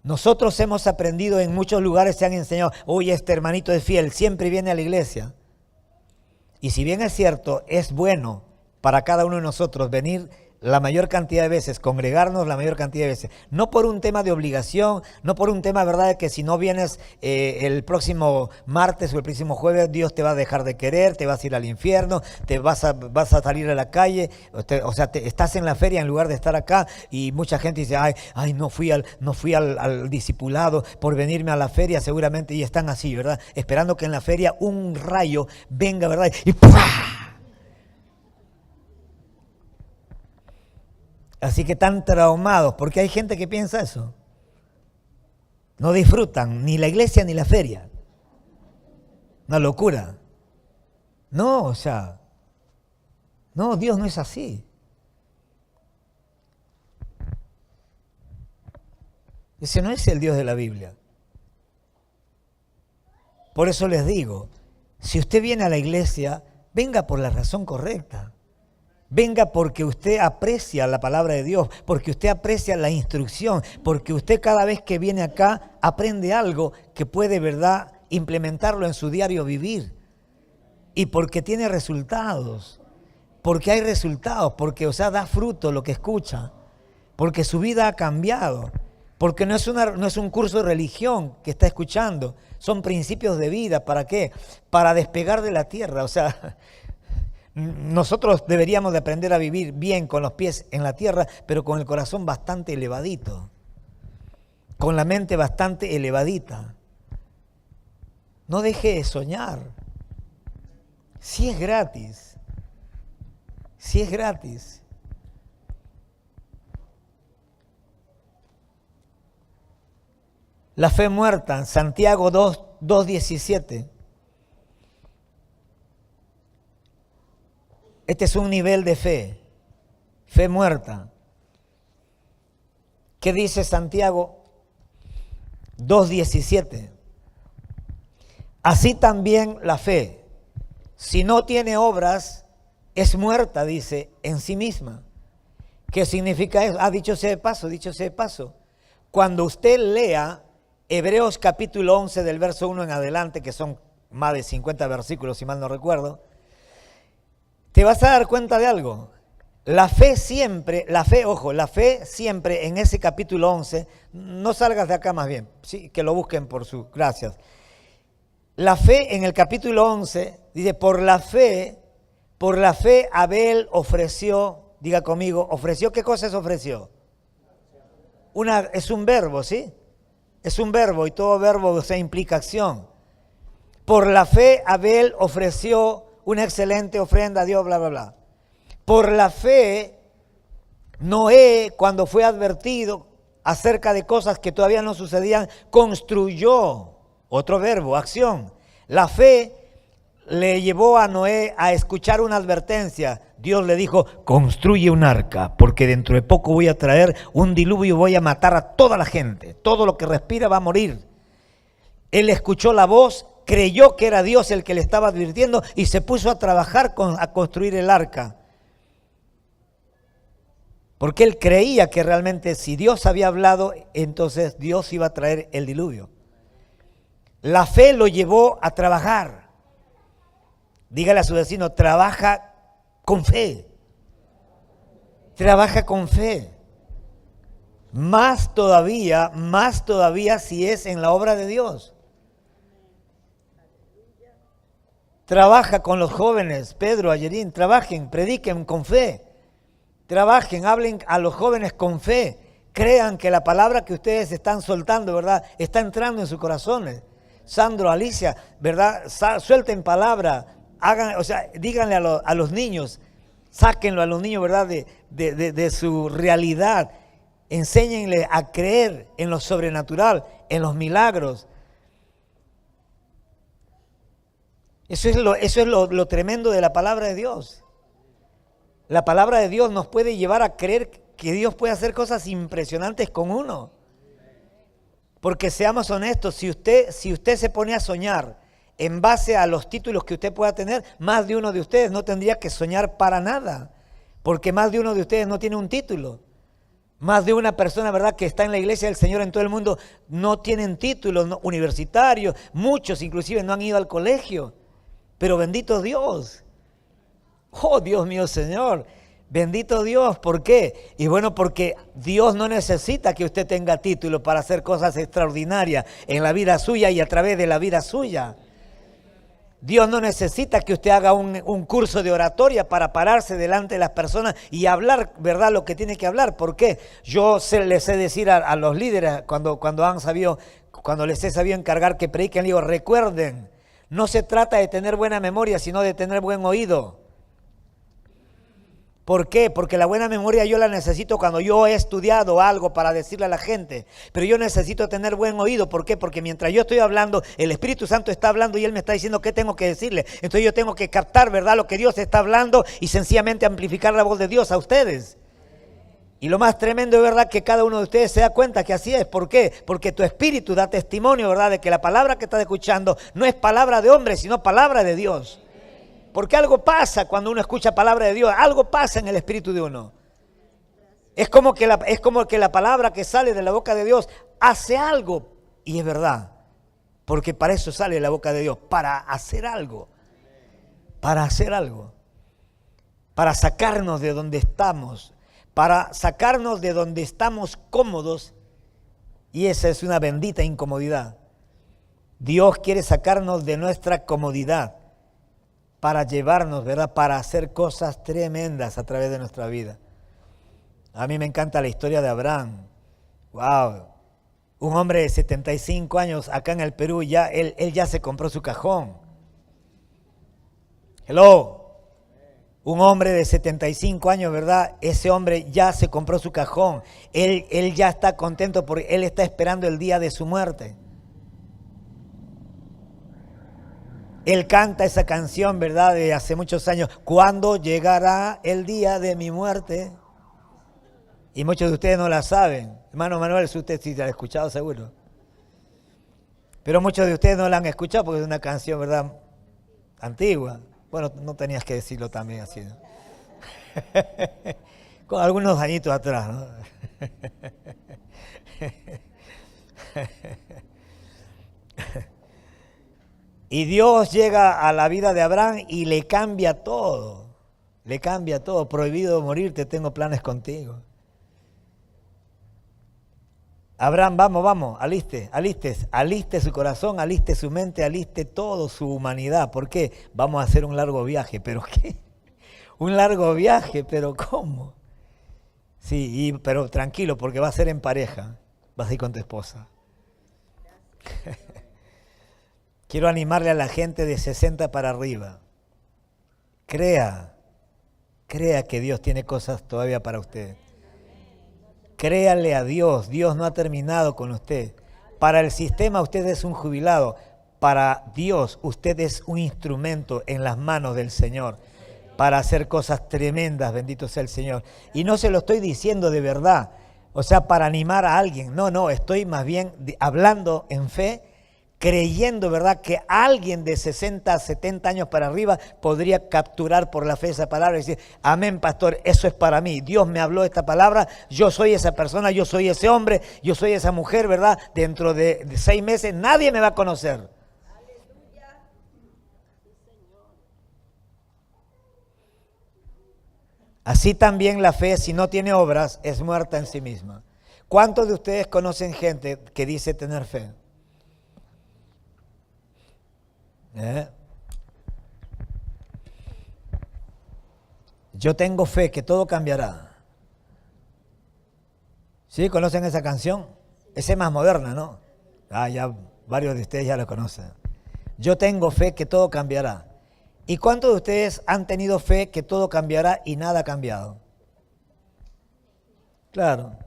Nosotros hemos aprendido, en muchos lugares se han enseñado, oye, este hermanito es fiel, siempre viene a la iglesia. Y si bien es cierto, es bueno para cada uno de nosotros venir la mayor cantidad de veces, congregarnos la mayor cantidad de veces, no por un tema de obligación, no por un tema, ¿verdad?, de que si no vienes el próximo martes o el próximo jueves, Dios te va a dejar de querer, te vas a ir al infierno, te vas a salir a la calle, estás en la feria en lugar de estar acá, y mucha gente dice, ay, no fui al discipulado por venirme a la feria, seguramente, y están así, ¿verdad?, esperando que en la feria un rayo venga, ¿verdad?, y ¡pah! Así que están traumados, porque hay gente que piensa eso. No disfrutan ni la iglesia ni la feria. Una locura. No, no, Dios no es así. Ese no es el Dios de la Biblia. Por eso les digo, si usted viene a la iglesia, venga por la razón correcta. Venga porque usted aprecia la palabra de Dios, porque usted aprecia la instrucción, porque usted cada vez que viene acá aprende algo que puede, ¿verdad?, implementarlo en su diario vivir. Y porque tiene resultados, porque hay resultados, porque, da fruto lo que escucha, porque su vida ha cambiado, porque no es un curso de religión que está escuchando, son principios de vida. ¿Para qué? Para despegar de la tierra, nosotros deberíamos de aprender a vivir bien con los pies en la tierra, pero con el corazón bastante elevadito, con la mente bastante elevadita. No deje de soñar. Si es gratis, si es gratis. La fe muerta, Santiago 2:17. Este es un nivel de fe muerta. ¿Qué dice Santiago 2:17? Así también la fe, si no tiene obras, es muerta, dice, en sí misma. ¿Qué significa eso? Dicho sea de paso. Cuando usted lea Hebreos capítulo 11 del verso 1 en adelante, que son más de 50 versículos, si mal no recuerdo, te vas a dar cuenta de algo. La fe siempre en ese capítulo 11, no salgas de acá más bien, sí, que lo busquen por sus gracias. La fe en el capítulo 11, dice, por la fe Abel ofreció, diga conmigo, ofreció, ¿qué cosa es ofreció? Es un verbo, ¿sí? Es un verbo y todo verbo implica acción. Por la fe Abel ofreció una excelente ofrenda a Dios, bla, bla, bla. Por la fe, Noé, cuando fue advertido acerca de cosas que todavía no sucedían, construyó, otro verbo, acción. La fe le llevó a Noé a escuchar una advertencia. Dios le dijo, construye un arca, porque dentro de poco voy a traer un diluvio, voy a matar a toda la gente. Todo lo que respira va a morir. Él escuchó la voz, creyó que era Dios el que le estaba advirtiendo y se puso a trabajar a construir el arca. Porque él creía que realmente si Dios había hablado, entonces Dios iba a traer el diluvio. La fe lo llevó a trabajar. Dígale a su vecino, trabaja con fe. Trabaja con fe. Más todavía si es en la obra de Dios. Trabaja con los jóvenes, Pedro, Ayerín, trabajen, prediquen con fe. Trabajen, hablen a los jóvenes con fe. Crean que la palabra que ustedes están soltando, ¿verdad?, está entrando en sus corazones. Sandro, Alicia, ¿verdad?, suelten palabra. Díganle a los niños, sáquenlo a los niños, ¿verdad?, de su realidad. Enséñenle a creer en lo sobrenatural, en los milagros. Eso es lo tremendo de la palabra de Dios. La palabra de Dios nos puede llevar a creer que Dios puede hacer cosas impresionantes con uno. Porque seamos honestos, si usted se pone a soñar en base a los títulos que usted pueda tener, más de uno de ustedes no tendría que soñar para nada. Porque más de uno de ustedes no tiene un título. Más de una persona, ¿verdad?, que está en la iglesia del Señor en todo el mundo no tienen títulos universitarios. Muchos inclusive no han ido al colegio. Pero bendito Dios. Oh, Dios mío, Señor. Bendito Dios. ¿Por qué? Y bueno, porque Dios no necesita que usted tenga título para hacer cosas extraordinarias en la vida suya y a través de la vida suya. Dios no necesita que usted haga un curso de oratoria para pararse delante de las personas y hablar, ¿verdad?, lo que tiene que hablar. ¿Por qué? Yo les sé decir a los líderes cuando les he sabido encargar que prediquen, digo, recuerden, no se trata de tener buena memoria, sino de tener buen oído. ¿Por qué? Porque la buena memoria yo la necesito cuando yo he estudiado algo para decirle a la gente. Pero yo necesito tener buen oído. ¿Por qué? Porque mientras yo estoy hablando, el Espíritu Santo está hablando y Él me está diciendo qué tengo que decirle. Entonces yo tengo que captar, ¿verdad?, lo que Dios está hablando y sencillamente amplificar la voz de Dios a ustedes. Y lo más tremendo es, ¿verdad?, que cada uno de ustedes se da cuenta que así es. ¿Por qué? Porque tu espíritu da testimonio, ¿verdad?, de que la palabra que estás escuchando no es palabra de hombre, sino palabra de Dios. Porque algo pasa cuando uno escucha palabra de Dios, algo pasa en el espíritu de uno. Es como que la palabra que sale de la boca de Dios hace algo, y es verdad, porque para eso sale de la boca de Dios, para hacer algo, para sacarnos de donde estamos, para sacarnos de donde estamos cómodos, y esa es una bendita incomodidad. Dios quiere sacarnos de nuestra comodidad, para llevarnos, ¿verdad?, para hacer cosas tremendas a través de nuestra vida. A mí me encanta la historia de Abraham. ¡Wow! Un hombre de 75 años acá en el Perú, él ya se compró su cajón. ¡Hello! Un hombre de 75 años, ¿verdad? Ese hombre ya se compró su cajón. Él ya está contento porque él está esperando el día de su muerte. Él canta esa canción, ¿verdad?, de hace muchos años. ¿Cuándo llegará el día de mi muerte? Y muchos de ustedes no la saben. Hermano Manuel, usted sí la ha escuchado seguro. Pero muchos de ustedes no la han escuchado porque es una canción, ¿verdad?, antigua. Bueno, no tenías que decirlo también así, ¿no? Con algunos añitos atrás, ¿no? Y Dios llega a la vida de Abraham y le cambia todo. Le cambia todo. Prohibido morirte, tengo planes contigo. Abraham, vamos, aliste su corazón, aliste su mente, aliste todo, su humanidad. ¿Por qué? Vamos a hacer un largo viaje. ¿Pero qué? Un largo viaje, ¿pero cómo? Sí, pero tranquilo, porque va a ser en pareja. Vas a ir con tu esposa. Quiero animarle a la gente de 60 para arriba. Crea que Dios tiene cosas todavía para usted. Créale a Dios, Dios no ha terminado con usted. Para el sistema usted es un jubilado, para Dios usted es un instrumento en las manos del Señor para hacer cosas tremendas, bendito sea el Señor. Y no se lo estoy diciendo de verdad, o sea, para animar a alguien, no, estoy más bien hablando en fe, creyendo, ¿verdad?, que alguien de 60, 70 años para arriba podría capturar por la fe esa palabra y decir, amén, pastor, eso es para mí. Dios me habló esta palabra, yo soy esa persona, yo soy ese hombre, yo soy esa mujer, ¿verdad? Dentro de 6 meses nadie me va a conocer. Así también la fe, si no tiene obras, es muerta en sí misma. ¿Cuántos de ustedes conocen gente que dice tener fe? Yo tengo fe que todo cambiará. ¿Sí? ¿Conocen esa canción? Esa es más moderna, ¿no? Ya varios de ustedes ya la conocen. Yo tengo fe que todo cambiará. ¿Y cuántos de ustedes han tenido fe que todo cambiará y nada ha cambiado? Claro.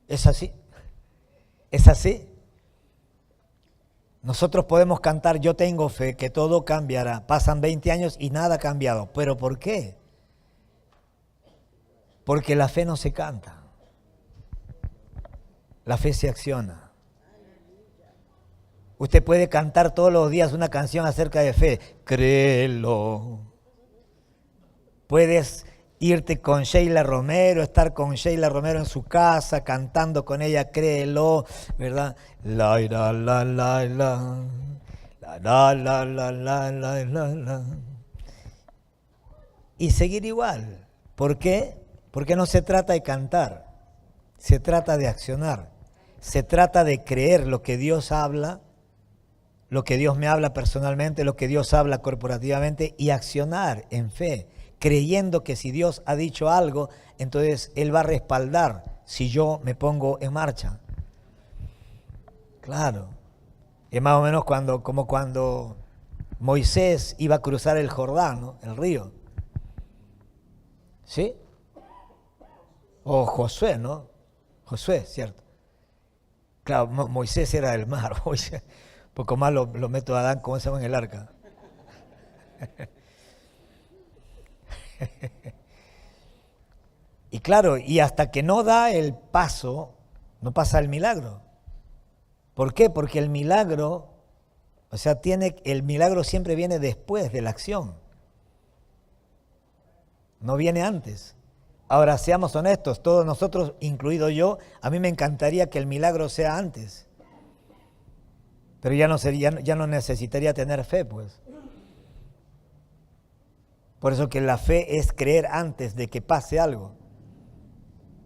¿Es así? ¿Es así? Nosotros podemos cantar, yo tengo fe que todo cambiará. Pasan 20 años y nada ha cambiado. ¿Pero por qué? Porque la fe no se canta. La fe se acciona. Usted puede cantar todos los días una canción acerca de fe. Créelo. Puedes irte con Sheila Romero, estar con Sheila Romero en su casa, cantando con ella, créelo, ¿verdad? La, la, la, la, la, la, la, la, la, la, la, la. Y seguir igual. ¿Por qué? Porque no se trata de cantar, se trata de accionar, se trata de creer lo que Dios habla, lo que Dios me habla personalmente, lo que Dios habla corporativamente y accionar en fe, creyendo que si Dios ha dicho algo, entonces Él va a respaldar si yo me pongo en marcha. Claro, es más o menos como cuando Moisés iba a cruzar el Jordán, ¿no? El río. ¿Sí? O Josué, ¿no? Josué, cierto. Claro, Moisés era el mar. Poco más lo meto a Adán, ¿cómo se llama en el arca? Y claro, y hasta que no da el paso, no pasa el milagro. ¿Por qué? Porque el milagro, o sea, el milagro siempre viene después de la acción. No viene antes. Ahora, seamos honestos, todos nosotros, incluido yo, a mí me encantaría que el milagro sea antes. Pero ya no necesitaría tener fe, pues. Por eso que la fe es creer antes de que pase algo.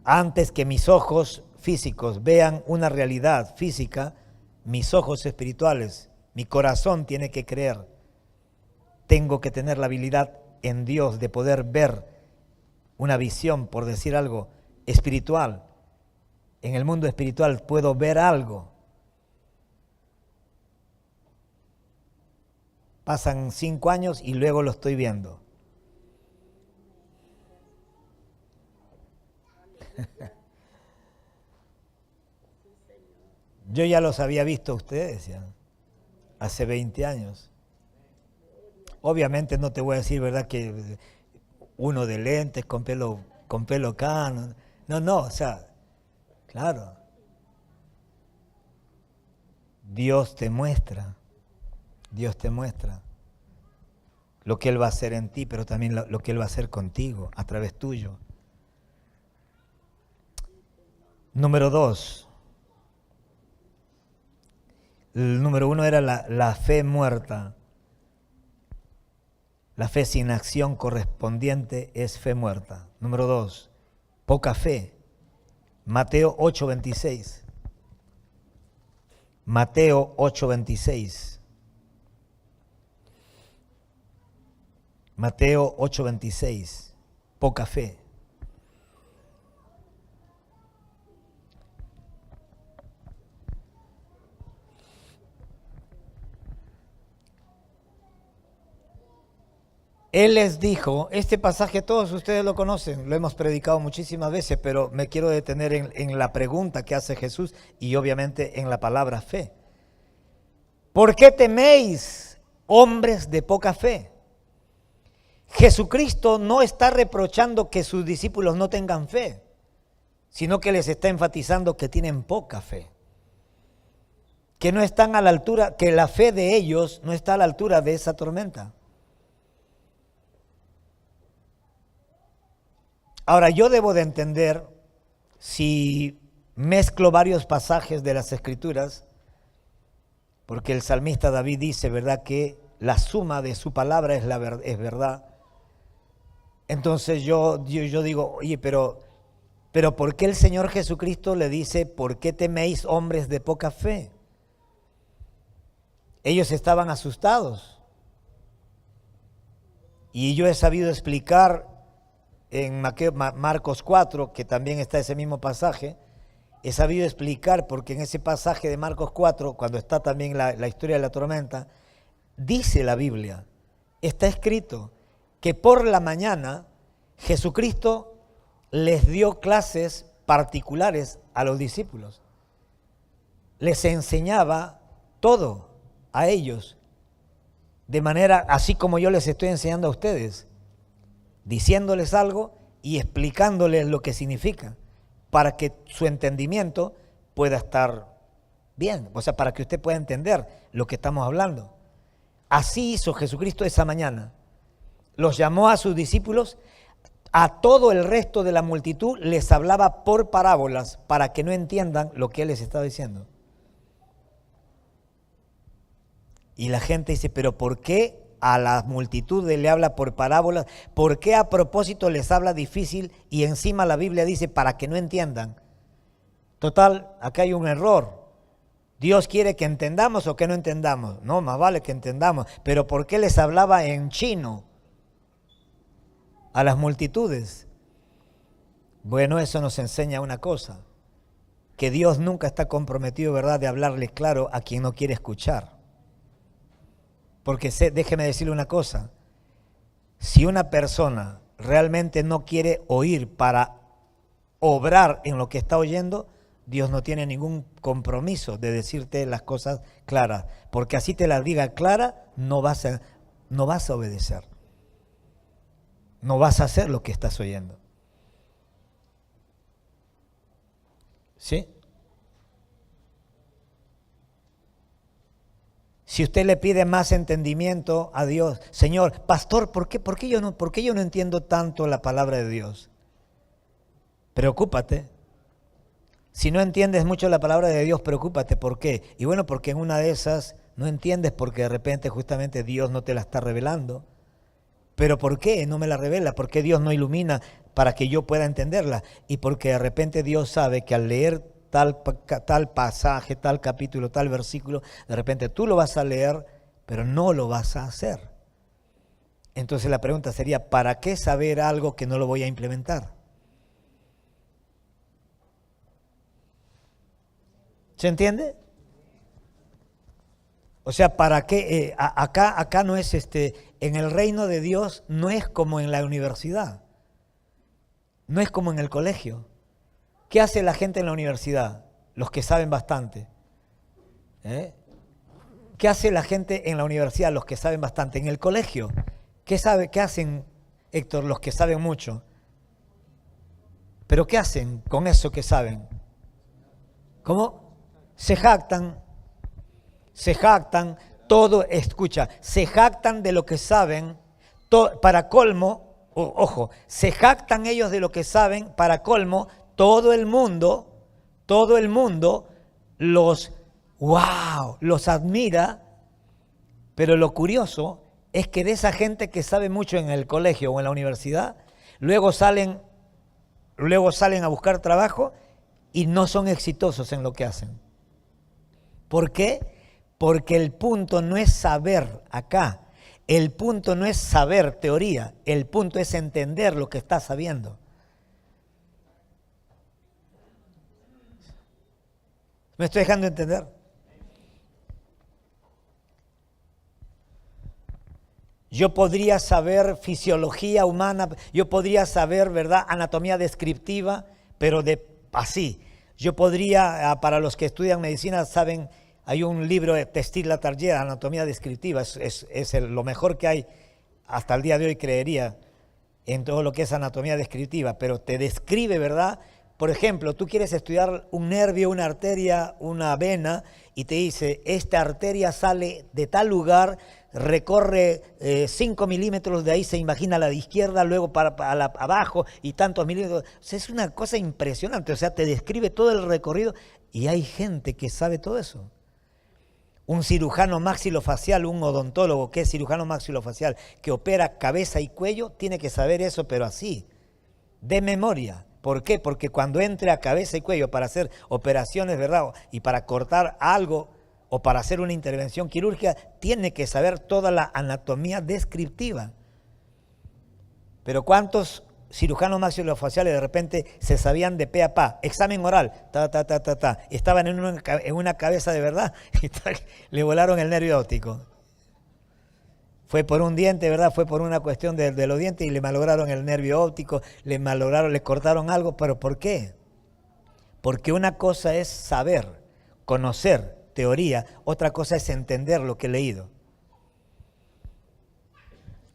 Antes que mis ojos físicos vean una realidad física, mis ojos espirituales, mi corazón tiene que creer. Tengo que tener la habilidad en Dios de poder ver una visión, por decir algo, espiritual. En el mundo espiritual puedo ver algo. Pasan 5 años y luego lo estoy viendo. Yo ya los había visto a ustedes ya, hace 20 años. Obviamente no te voy a decir, ¿verdad?, que uno de lentes con pelo cano. No, o sea, claro. Dios te muestra lo que Él va a hacer en ti, pero también lo que Él va a hacer contigo, a través tuyo. Número 2. El número 1 era la fe muerta. La fe sin acción correspondiente es fe muerta. Número 2, poca fe. Mateo 8:26. Mateo 8:26. Mateo 8:26. Poca fe. Él les dijo, este pasaje todos ustedes lo conocen, lo hemos predicado muchísimas veces, pero me quiero detener en la pregunta que hace Jesús y obviamente en la palabra fe. ¿Por qué teméis, hombres de poca fe? Jesucristo no está reprochando que sus discípulos no tengan fe, sino que les está enfatizando que tienen poca fe. Que no están a la altura, que la fe de ellos no está a la altura de esa tormenta. Ahora, yo debo de entender, si mezclo varios pasajes de las Escrituras, porque el salmista David dice, ¿verdad?, que la suma de su palabra es verdad. Entonces yo digo, oye, pero ¿por qué el Señor Jesucristo le dice, ¿por qué teméis, hombres de poca fe? Ellos estaban asustados. Y yo he sabido explicar en Marcos 4, que también está ese mismo pasaje, he sabido explicar porque en ese pasaje de Marcos 4, cuando está también la historia de la tormenta, dice la Biblia, está escrito que por la mañana Jesucristo les dio clases particulares a los discípulos. Les enseñaba todo a ellos, de manera así como yo les estoy enseñando a ustedes, diciéndoles algo y explicándoles lo que significa, para que su entendimiento pueda estar bien, o sea, para que usted pueda entender lo que estamos hablando. Así hizo Jesucristo esa mañana. Los llamó a sus discípulos, a todo el resto de la multitud les hablaba por parábolas para que no entiendan lo que Él les estaba diciendo. Y la gente dice, pero ¿por qué a la multitud le habla por parábolas? ¿Por qué a propósito les habla difícil y encima la Biblia dice para que no entiendan? Total, acá hay un error. ¿Dios quiere que entendamos o que no entendamos? No, más vale que entendamos. Pero ¿por qué les hablaba en chino a las multitudes? Bueno, eso nos enseña una cosa, que Dios nunca está comprometido, ¿verdad?, de hablarles claro a quien no quiere escuchar. Porque déjeme decirle una cosa, si una persona realmente no quiere oír para obrar en lo que está oyendo, Dios no tiene ningún compromiso de decirte las cosas claras, porque así te las diga clara, no vas a obedecer. No vas a hacer lo que estás oyendo. ¿Sí? Si usted le pide más entendimiento a Dios, Señor, pastor, ¿por qué yo no entiendo tanto la palabra de Dios? Preocúpate. Si no entiendes mucho la palabra de Dios, preocúpate. ¿Por qué? Y bueno, porque en una de esas no entiendes porque de repente justamente Dios no te la está revelando. ¿Pero por qué no me la revela? ¿Por qué Dios no ilumina para que yo pueda entenderla? Y porque de repente Dios sabe que al leer tal pasaje, tal capítulo, tal versículo, de repente tú lo vas a leer, pero no lo vas a hacer. Entonces la pregunta sería, ¿para qué saber algo que no lo voy a implementar? ¿Se entiende? O sea, ¿para qué? Acá no es en el reino de Dios no es como en la universidad, no es como en el colegio. ¿Qué hace la gente en la universidad? Los que saben bastante. ¿Qué hace la gente en la universidad? Los que saben bastante. En el colegio, ¿qué hacen, Héctor, los que saben mucho? ¿Pero qué hacen con eso que saben? ¿Cómo? Se jactan, se jactan de lo que saben, para colmo, se jactan ellos de lo que saben, para colmo, todo el mundo los admira, pero lo curioso es que de esa gente que sabe mucho en el colegio o en la universidad, luego salen a buscar trabajo y no son exitosos en lo que hacen. ¿Por qué? Porque el punto no es saber acá, el punto no es saber teoría, el punto es entender lo que estás sabiendo. ¿Me estoy dejando entender? Yo podría saber fisiología humana, yo podría saber, ¿verdad?, anatomía descriptiva, pero así. Yo podría, para los que estudian medicina, saben, hay un libro de Testi-Latarjet, anatomía descriptiva, es lo mejor que hay hasta el día de hoy, creería, en todo lo que es anatomía descriptiva, pero te describe, ¿verdad? Por ejemplo, tú quieres estudiar un nervio, una arteria, una vena, y te dice, esta arteria sale de tal lugar, recorre 5 milímetros, de ahí se imagina la de izquierda, luego para abajo y tantos milímetros. O sea, es una cosa impresionante, o sea, te describe todo el recorrido y hay gente que sabe todo eso. Un cirujano maxilofacial, un odontólogo que es cirujano maxilofacial, que opera cabeza y cuello, tiene que saber eso, pero así, de memoria. ¿Por qué? Porque cuando entre a cabeza y cuello para hacer operaciones, ¿verdad?, y para cortar algo o para hacer una intervención quirúrgica, tiene que saber toda la anatomía descriptiva. Pero ¿cuántos cirujanos maxilofaciales de repente se sabían de pe a pa? Examen oral, estaban en una cabeza de verdad y le volaron el nervio óptico. Fue por un diente, ¿verdad? Fue por una cuestión de los dientes y le malograron el nervio óptico, le cortaron algo. ¿Pero por qué? Porque una cosa es saber, conocer, teoría, otra cosa es entender lo que he leído.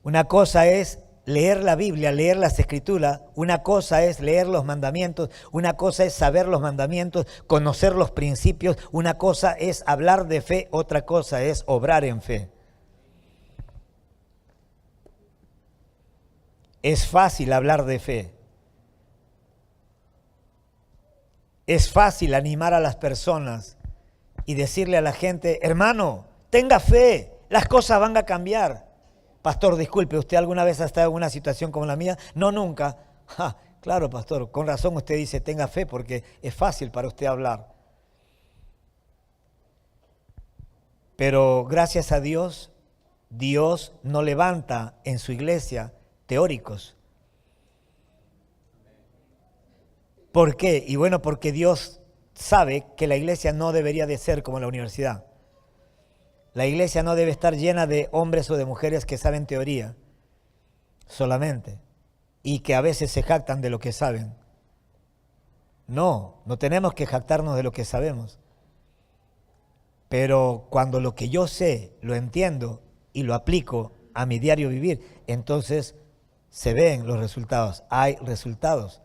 Una cosa es leer la Biblia, leer las Escrituras. Una cosa es leer los mandamientos, una cosa es saber los mandamientos, conocer los principios, una cosa es hablar de fe, otra cosa es obrar en fe. Es fácil hablar de fe. Es fácil animar a las personas y decirle a la gente, hermano, tenga fe, las cosas van a cambiar. Pastor, disculpe, ¿usted alguna vez ha estado en una situación como la mía? No, nunca. Claro, pastor, con razón usted dice, tenga fe, porque es fácil para usted hablar. Pero gracias a Dios, Dios no levanta en su iglesia teóricos. ¿Por qué? Y bueno, porque Dios sabe que la iglesia no debería de ser como la universidad. La iglesia no debe estar llena de hombres o de mujeres que saben teoría solamente y que a veces se jactan de lo que saben. No tenemos que jactarnos de lo que sabemos. Pero cuando lo que yo sé lo entiendo y lo aplico a mi diario vivir, entonces se ven los resultados, hay resultados.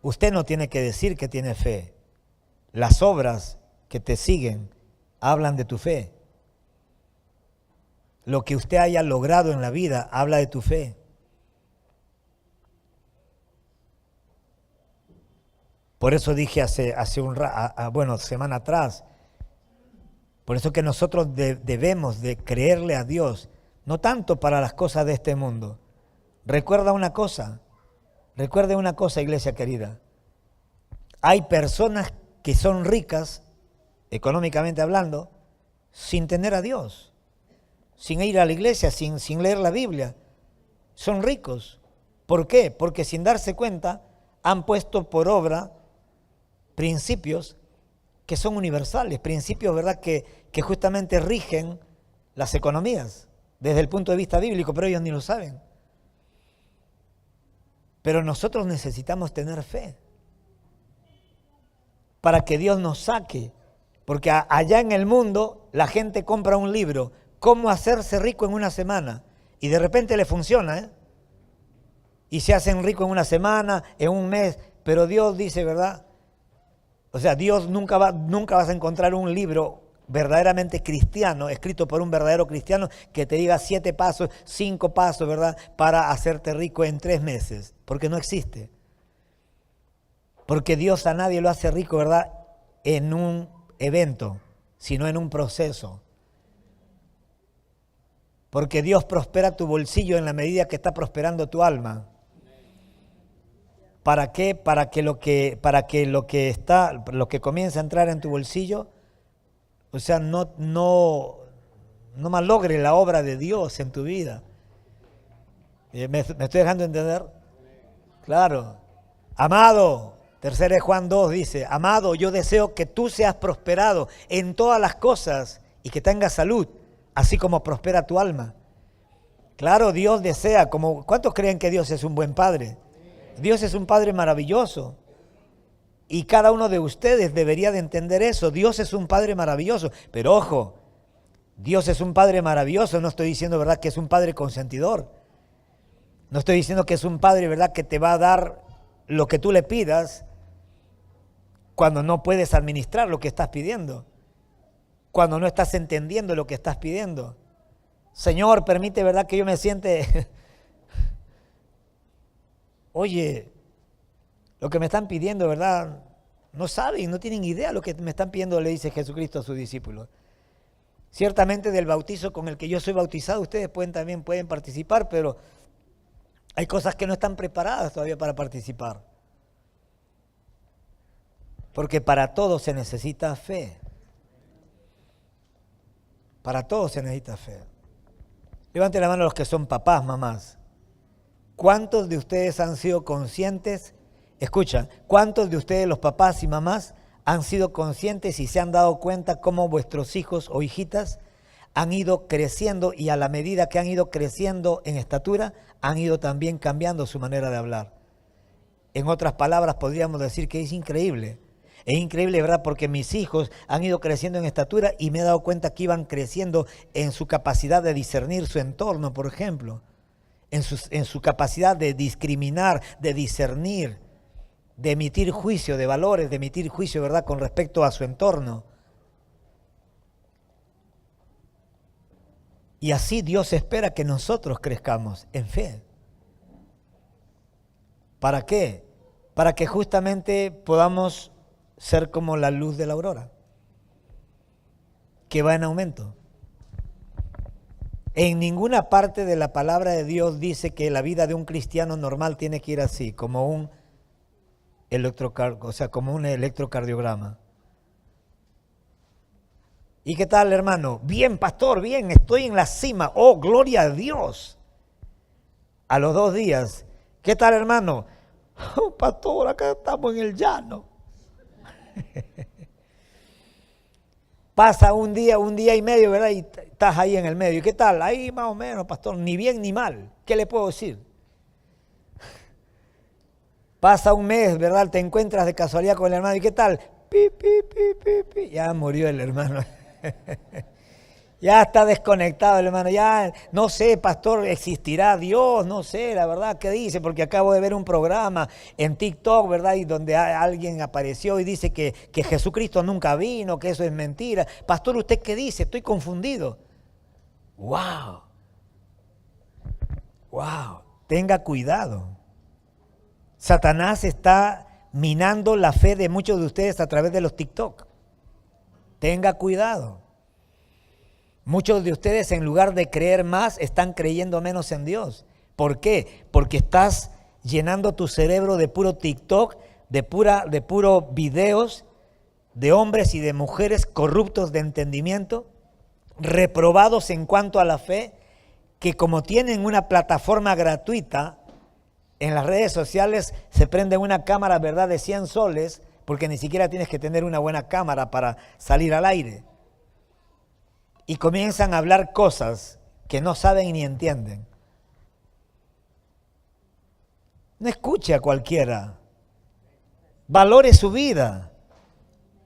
Usted no tiene que decir que tiene fe. Las obras que te siguen hablan de tu fe. Lo que usted haya logrado en la vida habla de tu fe. Por eso dije semana atrás, por eso que nosotros debemos de creerle a Dios, no tanto para las cosas de este mundo. Recuerde una cosa, iglesia querida. Hay personas que son ricas, económicamente hablando, sin tener a Dios, sin ir a la iglesia, sin leer la Biblia. Son ricos. ¿Por qué? Porque sin darse cuenta han puesto por obra principios que son universales, principios, ¿verdad?, que justamente rigen las economías desde el punto de vista bíblico, pero ellos ni lo saben. Pero nosotros necesitamos tener fe para que Dios nos saque, porque allá en el mundo la gente compra un libro, cómo hacerse rico en una semana, y de repente le funciona, y se hacen rico en una semana, en un mes, pero Dios dice, ¿verdad? O sea, Dios nunca vas a encontrar un libro verdaderamente cristiano, escrito por un verdadero cristiano, que te diga 7 pasos, 5 pasos, ¿verdad?, para hacerte rico en 3 meses, porque no existe. Porque Dios a nadie lo hace rico, ¿verdad?, en un evento, sino en un proceso. Porque Dios prospera tu bolsillo en la medida que está prosperando tu alma. ¿Para qué? Para que lo que comienza a entrar en tu bolsillo, o sea, no malogre la obra de Dios en tu vida. ¿Me estoy dejando entender? Claro. Amado, 3 Juan 2 dice, amado, yo deseo que tú seas prosperado en todas las cosas y que tengas salud, así como prospera tu alma. Claro, Dios desea, ¿cuántos creen que Dios es un buen padre? Dios es un padre maravilloso. Y cada uno de ustedes debería de entender eso. Dios es un Padre maravilloso. Pero ojo, Dios es un Padre maravilloso. No estoy diciendo, ¿verdad?, que es un Padre consentidor. No estoy diciendo que es un Padre, ¿verdad?, que te va a dar lo que tú le pidas cuando no puedes administrar lo que estás pidiendo. Cuando no estás entendiendo lo que estás pidiendo. Señor, permite, ¿verdad?, que yo me siente... Oye, lo que me están pidiendo, ¿verdad? No saben, no tienen idea lo que me están pidiendo, le dice Jesucristo a sus discípulos. Ciertamente del bautizo con el que yo soy bautizado, ustedes también pueden participar, pero hay cosas que no están preparadas todavía para participar. Porque para todo se necesita fe. Para todo se necesita fe. Levanten la mano los que son papás, mamás. ¿Cuántos de ustedes han sido conscientes? Escucha, ¿cuántos de ustedes, los papás y mamás, han sido conscientes y se han dado cuenta cómo vuestros hijos o hijitas han ido creciendo y a la medida que han ido creciendo en estatura, han ido también cambiando su manera de hablar? En otras palabras, podríamos decir que es increíble. Es increíble, ¿verdad? Porque mis hijos han ido creciendo en estatura y me he dado cuenta que iban creciendo en su capacidad de discernir su entorno, por ejemplo. en su capacidad de discriminar, de discernir, de emitir juicio de valores, de emitir juicio, ¿verdad?, con respecto a su entorno. Y así Dios espera que nosotros crezcamos en fe. ¿Para qué? Para que justamente podamos ser como la luz de la aurora, que va en aumento. En ninguna parte de la palabra de Dios dice que la vida de un cristiano normal tiene que ir así, como un electrocardiograma. ¿Y qué tal, hermano? Bien, pastor, bien, estoy en la cima. Oh, gloria a Dios. A los 2 días, ¿qué tal, hermano? Oh, pastor, acá estamos en el llano. Pasa un día y medio, ¿verdad? Y estás ahí en el medio. ¿Y qué tal? Ahí más o menos, pastor, ni bien ni mal. ¿Qué le puedo decir? Pasa un mes, ¿verdad? Te encuentras de casualidad con el hermano. ¿Y qué tal? Pi, pi, pi, pi, pi. Ya murió el hermano. Ya está desconectado el hermano. Ya no sé, pastor, ¿existirá Dios? No sé, la verdad, ¿qué dice? Porque acabo de ver un programa en TikTok, ¿verdad? Y donde alguien apareció y dice que Jesucristo nunca vino, que eso es mentira. Pastor, ¿usted qué dice? Estoy confundido. ¡Wow! ¡Wow! Tenga cuidado. Satanás está minando la fe de muchos de ustedes a través de los TikTok. Tenga cuidado. Muchos de ustedes, en lugar de creer más, están creyendo menos en Dios. ¿Por qué? Porque estás llenando tu cerebro de puro TikTok, de puro videos de hombres y de mujeres corruptos de entendimiento, reprobados en cuanto a la fe, que como tienen una plataforma gratuita, en las redes sociales se prende una cámara, ¿verdad?, de 100 soles, porque ni siquiera tienes que tener una buena cámara para salir al aire. Y comienzan a hablar cosas que no saben ni entienden. No escuche a cualquiera. Valore su vida.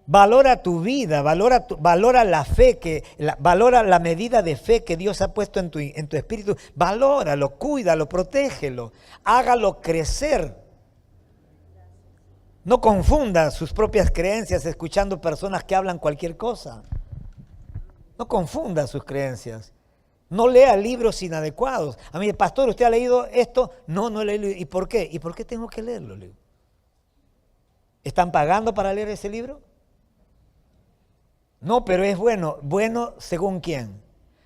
Valora tu vida, valora la fe, valora la medida de fe que Dios ha puesto en tu espíritu. Valóralo, cuídalo, protégelo, hágalo crecer. No confunda sus propias creencias escuchando personas que hablan cualquier cosa. No confunda sus creencias. No lea libros inadecuados. A mí, pastor, ¿usted ha leído esto? No, no he leído. ¿Y por qué? ¿Y por qué tengo que leerlo? ¿Están pagando para leer ese libro? No, pero es bueno. ¿Bueno según quién?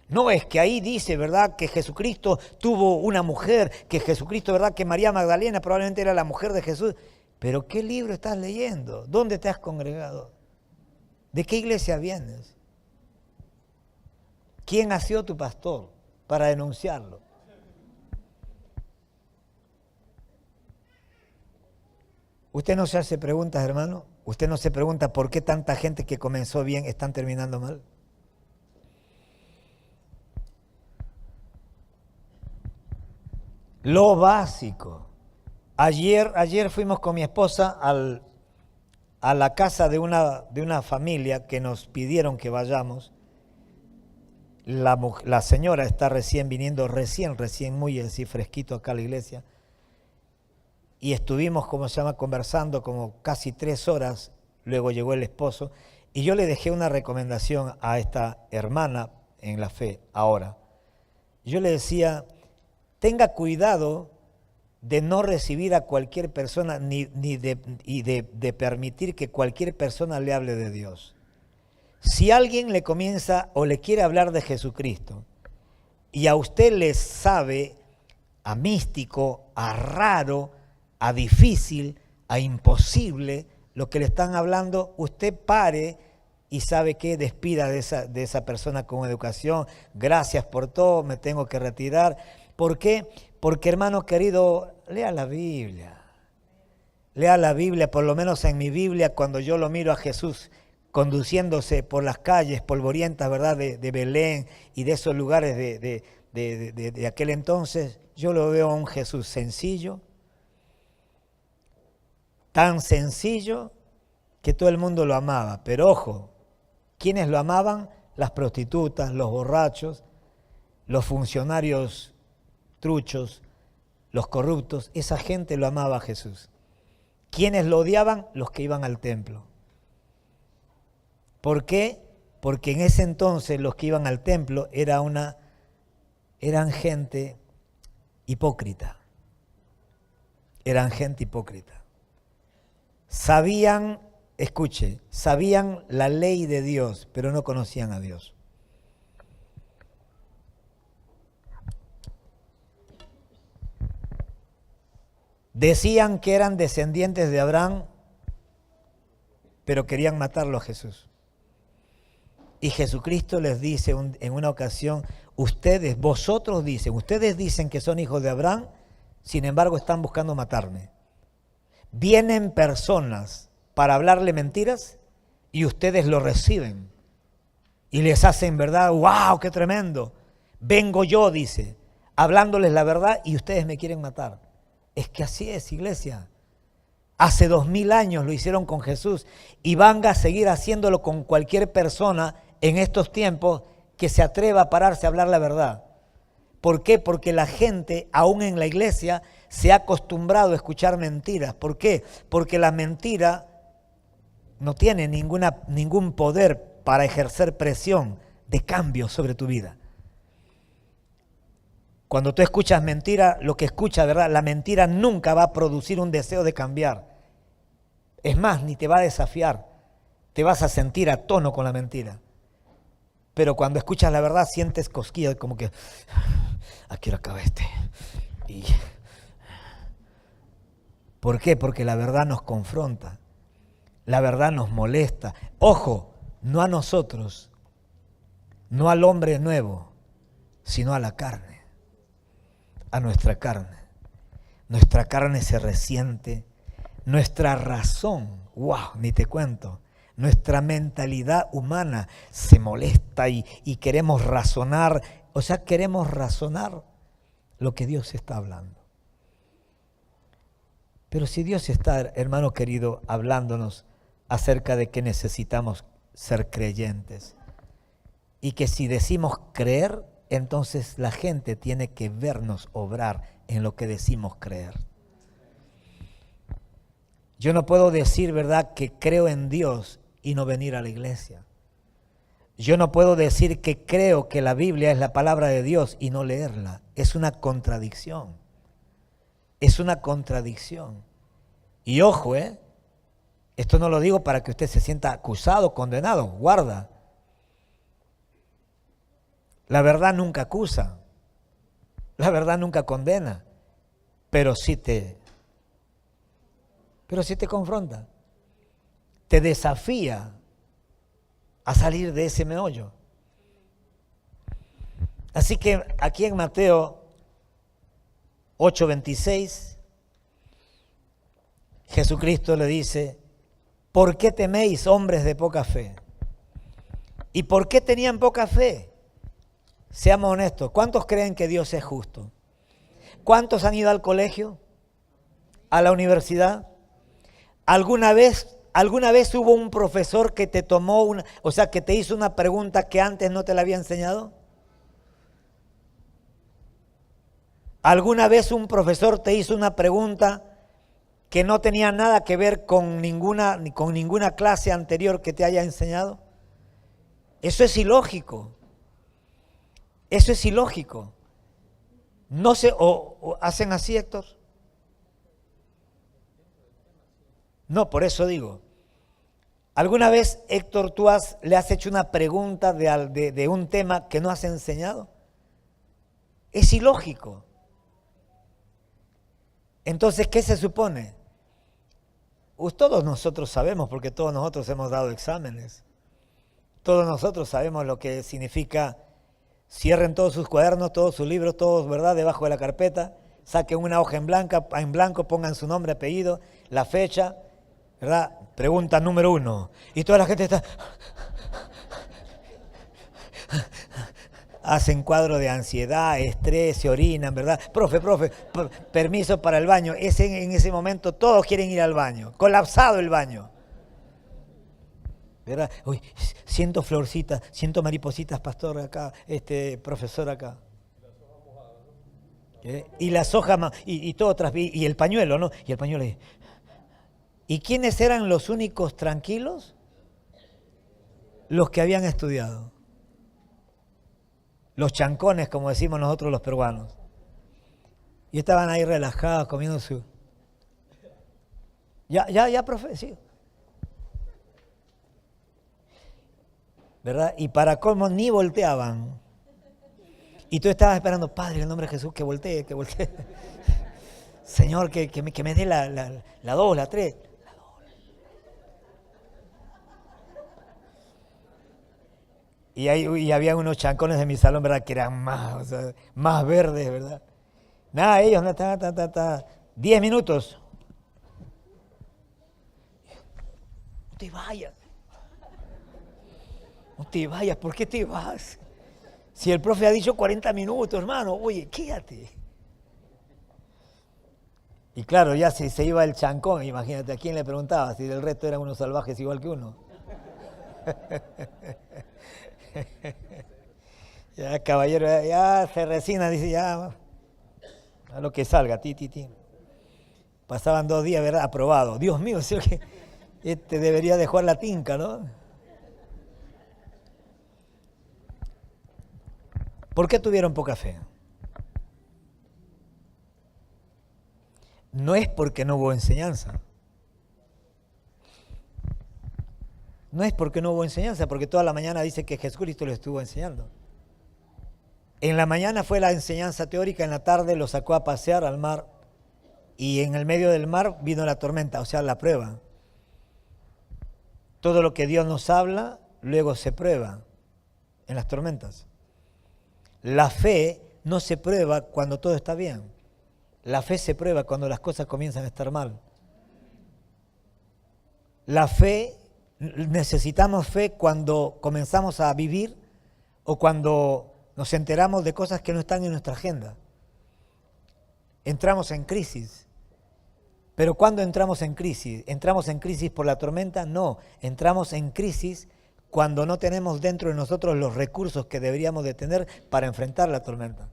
No, es que ahí dice, ¿verdad?, que Jesucristo tuvo una mujer, que Jesucristo, ¿verdad?, que María Magdalena probablemente era la mujer de Jesús. Pero ¿qué libro estás leyendo? ¿Dónde te has congregado? ¿De qué iglesia vienes? ¿Quién ha sido tu pastor para denunciarlo? ¿Usted no se hace preguntas, hermano? ¿Usted no se pregunta por qué tanta gente que comenzó bien están terminando mal? Lo básico. Ayer fuimos con mi esposa a la casa de una familia que nos pidieron que vayamos. La señora está recién viniendo, recién muy así fresquito acá a la iglesia. Y estuvimos, conversando como casi 3 horas. Luego llegó el esposo. Y yo le dejé una recomendación a esta hermana en la fe ahora. Yo le decía, tenga cuidado de no recibir a cualquier persona y de permitir que cualquier persona le hable de Dios. Si alguien le comienza o le quiere hablar de Jesucristo y a usted le sabe a místico, a raro, a difícil, a imposible lo que le están hablando, usted pare y sabe que despida de esa persona con educación. Gracias por todo, me tengo que retirar. ¿Por qué? Porque, hermano querido, lea la Biblia. Lea la Biblia, por lo menos en mi Biblia, cuando yo lo miro a Jesús conduciéndose por las calles polvorientas, ¿verdad?, de Belén y de esos lugares de aquel entonces, yo lo veo a un Jesús sencillo, tan sencillo que todo el mundo lo amaba. Pero ojo, ¿quiénes lo amaban? Las prostitutas, los borrachos, los funcionarios truchos, los corruptos, esa gente lo amaba a Jesús. ¿Quiénes lo odiaban? Los que iban al templo. ¿Por qué? Porque en ese entonces los que iban al templo eran gente hipócrita. Eran gente hipócrita. Sabían la ley de Dios, pero no conocían a Dios. Decían que eran descendientes de Abraham, pero querían matarlo a Jesús. Y Jesucristo les dice en una ocasión, vosotros dicen que son hijos de Abraham, sin embargo están buscando matarme. Vienen personas para hablarle mentiras y ustedes lo reciben. Y les hacen verdad, ¡wow, qué tremendo! Vengo yo, dice, hablándoles la verdad y ustedes me quieren matar. Es que así es, iglesia. Hace 2000 años lo hicieron con Jesús y van a seguir haciéndolo con cualquier persona en estos tiempos que se atreva a pararse a hablar la verdad. ¿Por qué? Porque la gente, aún en la iglesia, se ha acostumbrado a escuchar mentiras. ¿Por qué? Porque la mentira no tiene ningún poder para ejercer presión de cambio sobre tu vida. Cuando tú escuchas mentira, lo que escuchas, ¿verdad? La mentira nunca va a producir un deseo de cambiar. Es más, ni te va a desafiar. Te vas a sentir a tono con la mentira. Pero cuando escuchas la verdad, sientes cosquillas, como que, aquí acaba ¿Por qué? Porque la verdad nos confronta. La verdad nos molesta. Ojo, no a nosotros, no al hombre nuevo, sino a la carne. A nuestra carne. Nuestra carne se resiente. Nuestra razón, wow, ni te cuento. Nuestra mentalidad humana se molesta y queremos razonar. O sea, queremos razonar lo que Dios está hablando. Pero si Dios está, hermano querido, hablándonos acerca de que necesitamos ser creyentes y que si decimos creer, entonces la gente tiene que vernos obrar en lo que decimos creer. Yo no puedo decir, ¿verdad?, que creo en Dios y no venir a la iglesia. Yo no puedo decir que creo que la Biblia es la palabra de Dios y no leerla. Es una contradicción. Es una contradicción. Y ojo, esto no lo digo para que usted se sienta acusado, condenado. Guarda. La verdad nunca acusa. La verdad nunca condena. Pero sí te confronta. Te desafía a salir de ese meollo. Así que aquí en Mateo 8:26, Jesucristo le dice, ¿por qué teméis, hombres de poca fe? ¿Y por qué tenían poca fe? Seamos honestos, ¿cuántos creen que Dios es justo? ¿Cuántos han ido al colegio? ¿A la universidad? ¿Alguna vez hubo un profesor que te tomó que te hizo una pregunta que antes no te la había enseñado? ¿Alguna vez un profesor te hizo una pregunta que no tenía nada que ver con ninguna clase anterior que te haya enseñado? Eso es ilógico. Eso es ilógico. No sé, o hacen así, Héctor. No, por eso digo. ¿Alguna vez, Héctor, le has hecho una pregunta de un tema que no has enseñado? Es ilógico. Entonces, ¿qué se supone? Todos nosotros sabemos, porque todos nosotros hemos dado exámenes. Todos nosotros sabemos lo que significa. Cierren todos sus cuadernos, todos sus libros, todos, ¿verdad?, debajo de la carpeta. Saquen una hoja en blanco, pongan su nombre, apellido, la fecha, ¿verdad? Pregunta número 1. Y toda la gente está... Hacen cuadro de ansiedad, estrés, se orinan, ¿verdad? Profe, permiso para el baño. En ese momento todos quieren ir al baño. Colapsado el baño. ¿Verdad? Uy, siento florcitas, siento maripositas, pastor acá, profesor acá. Y las hojas, y todo y el pañuelo, ¿no? Y el pañuelo. ¿Y quiénes eran los únicos tranquilos? Los que habían estudiado. Los chancones, como decimos nosotros los peruanos. Y estaban ahí relajados, comiendo su... Ya, profe, sí. ¿Verdad? Y para colmo ni volteaban. Y tú estabas esperando, Padre, en el nombre de Jesús, que voltee. Señor, que me dé la 2, la 3. Y había unos chancones de mi salón, ¿verdad? Que eran más verdes, ¿verdad? Nada, ellos, 10 minutos. No te vayas. No te vayas, ¿por qué te vas? Si el profe ha dicho 40 minutos, hermano, oye, quédate. Y claro, ya si se iba el chancón, imagínate, ¿a quién le preguntaba? Si del resto eran unos salvajes igual que uno. Ya, caballero, ya se resina, dice, ya, a lo que salga, ti. Pasaban 2 días, ¿verdad? Aprobado. Dios mío, ¿sí? Este debería de jugar la tinca, ¿no? ¿Por qué tuvieron poca fe? No es porque no hubo enseñanza. No es porque no hubo enseñanza, porque toda la mañana dice que Jesucristo lo estuvo enseñando. En la mañana fue la enseñanza teórica, en la tarde lo sacó a pasear al mar y en el medio del mar vino la tormenta, o sea, la prueba. Todo lo que Dios nos habla, luego se prueba en las tormentas. La fe no se prueba cuando todo está bien. La fe se prueba cuando las cosas comienzan a estar mal. La fe, necesitamos fe cuando comenzamos a vivir o cuando nos enteramos de cosas que no están en nuestra agenda. Entramos en crisis. Pero ¿cuándo entramos en crisis? ¿Entramos en crisis por la tormenta? No, entramos en crisis cuando no tenemos dentro de nosotros los recursos que deberíamos de tener para enfrentar la tormenta.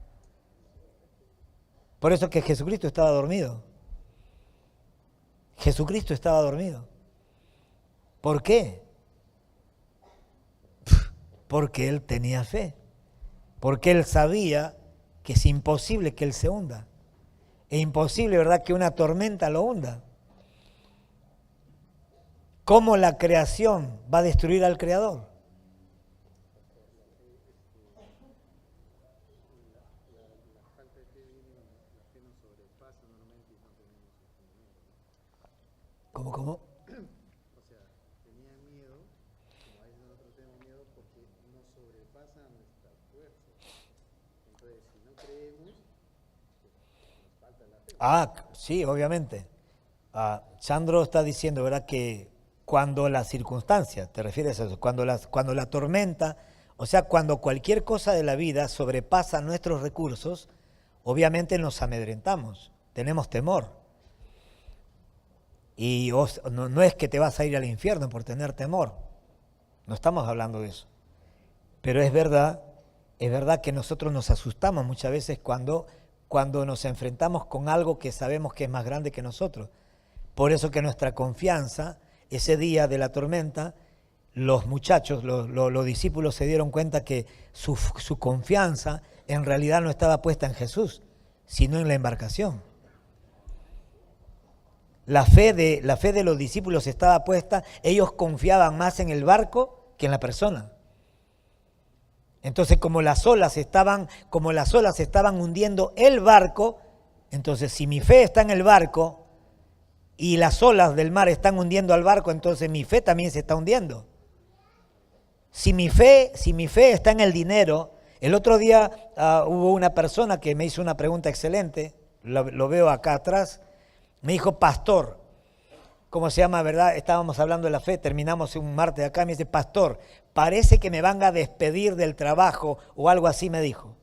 Por eso que Jesucristo estaba dormido. Jesucristo estaba dormido. ¿Por qué? Porque Él tenía fe. Porque Él sabía que es imposible que Él se hunda. Es imposible, ¿verdad?, que una tormenta lo hunda. ¿Cómo la creación va a destruir al Creador? ¿Cómo? O sea, tenían miedo, como a veces nosotros tenemos miedo porque nos sobrepasa nuestra fuerza. Entonces, si no creemos, pues nos falta la fe. Sí, obviamente. Sandro está diciendo, ¿verdad?, que cuando las circunstancias, te refieres a eso, cuando la tormenta, o sea, cuando cualquier cosa de la vida sobrepasa nuestros recursos, obviamente nos amedrentamos, tenemos temor. Y no es que te vas a ir al infierno por tener temor, no estamos hablando de eso. Pero es verdad que nosotros nos asustamos muchas veces cuando nos enfrentamos con algo que sabemos que es más grande que nosotros. Por eso que nuestra confianza, ese día de la tormenta, los muchachos, los discípulos se dieron cuenta que su confianza en realidad no estaba puesta en Jesús, sino en la embarcación. La fe de los discípulos estaba puesta, ellos confiaban más en el barco que en la persona. Entonces, como las olas estaban hundiendo el barco, entonces si mi fe está en el barco y las olas del mar están hundiendo al barco, entonces mi fe también se está hundiendo. Si mi fe está en el dinero, el otro día hubo una persona que me hizo una pregunta excelente, lo veo acá atrás. Me dijo, pastor, ¿cómo se llama, verdad? Estábamos hablando de la fe, terminamos un martes acá, me dice, pastor, parece que me van a despedir del trabajo o algo así, me dijo.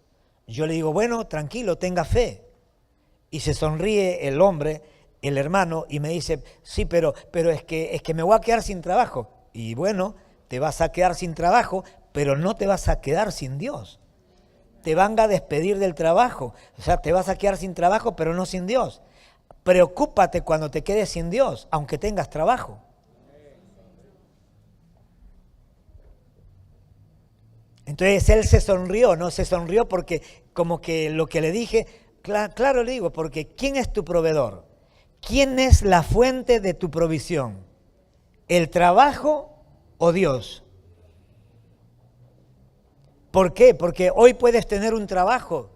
Yo le digo, bueno, tranquilo, tenga fe. Y se sonríe el hombre, el hermano, y me dice, sí, pero es que me voy a quedar sin trabajo. Y bueno, te vas a quedar sin trabajo, pero no te vas a quedar sin Dios. te van a despedir del trabajo. O sea, te vas a quedar sin trabajo, pero no sin Dios. Preocúpate cuando te quedes sin Dios, aunque tengas trabajo. Entonces él se sonrió, ¿no? Se sonrió porque como que lo que le dije, claro le digo, porque ¿quién es tu proveedor? ¿Quién es la fuente de tu provisión? ¿El trabajo o Dios? ¿Por qué? Porque hoy puedes tener un trabajo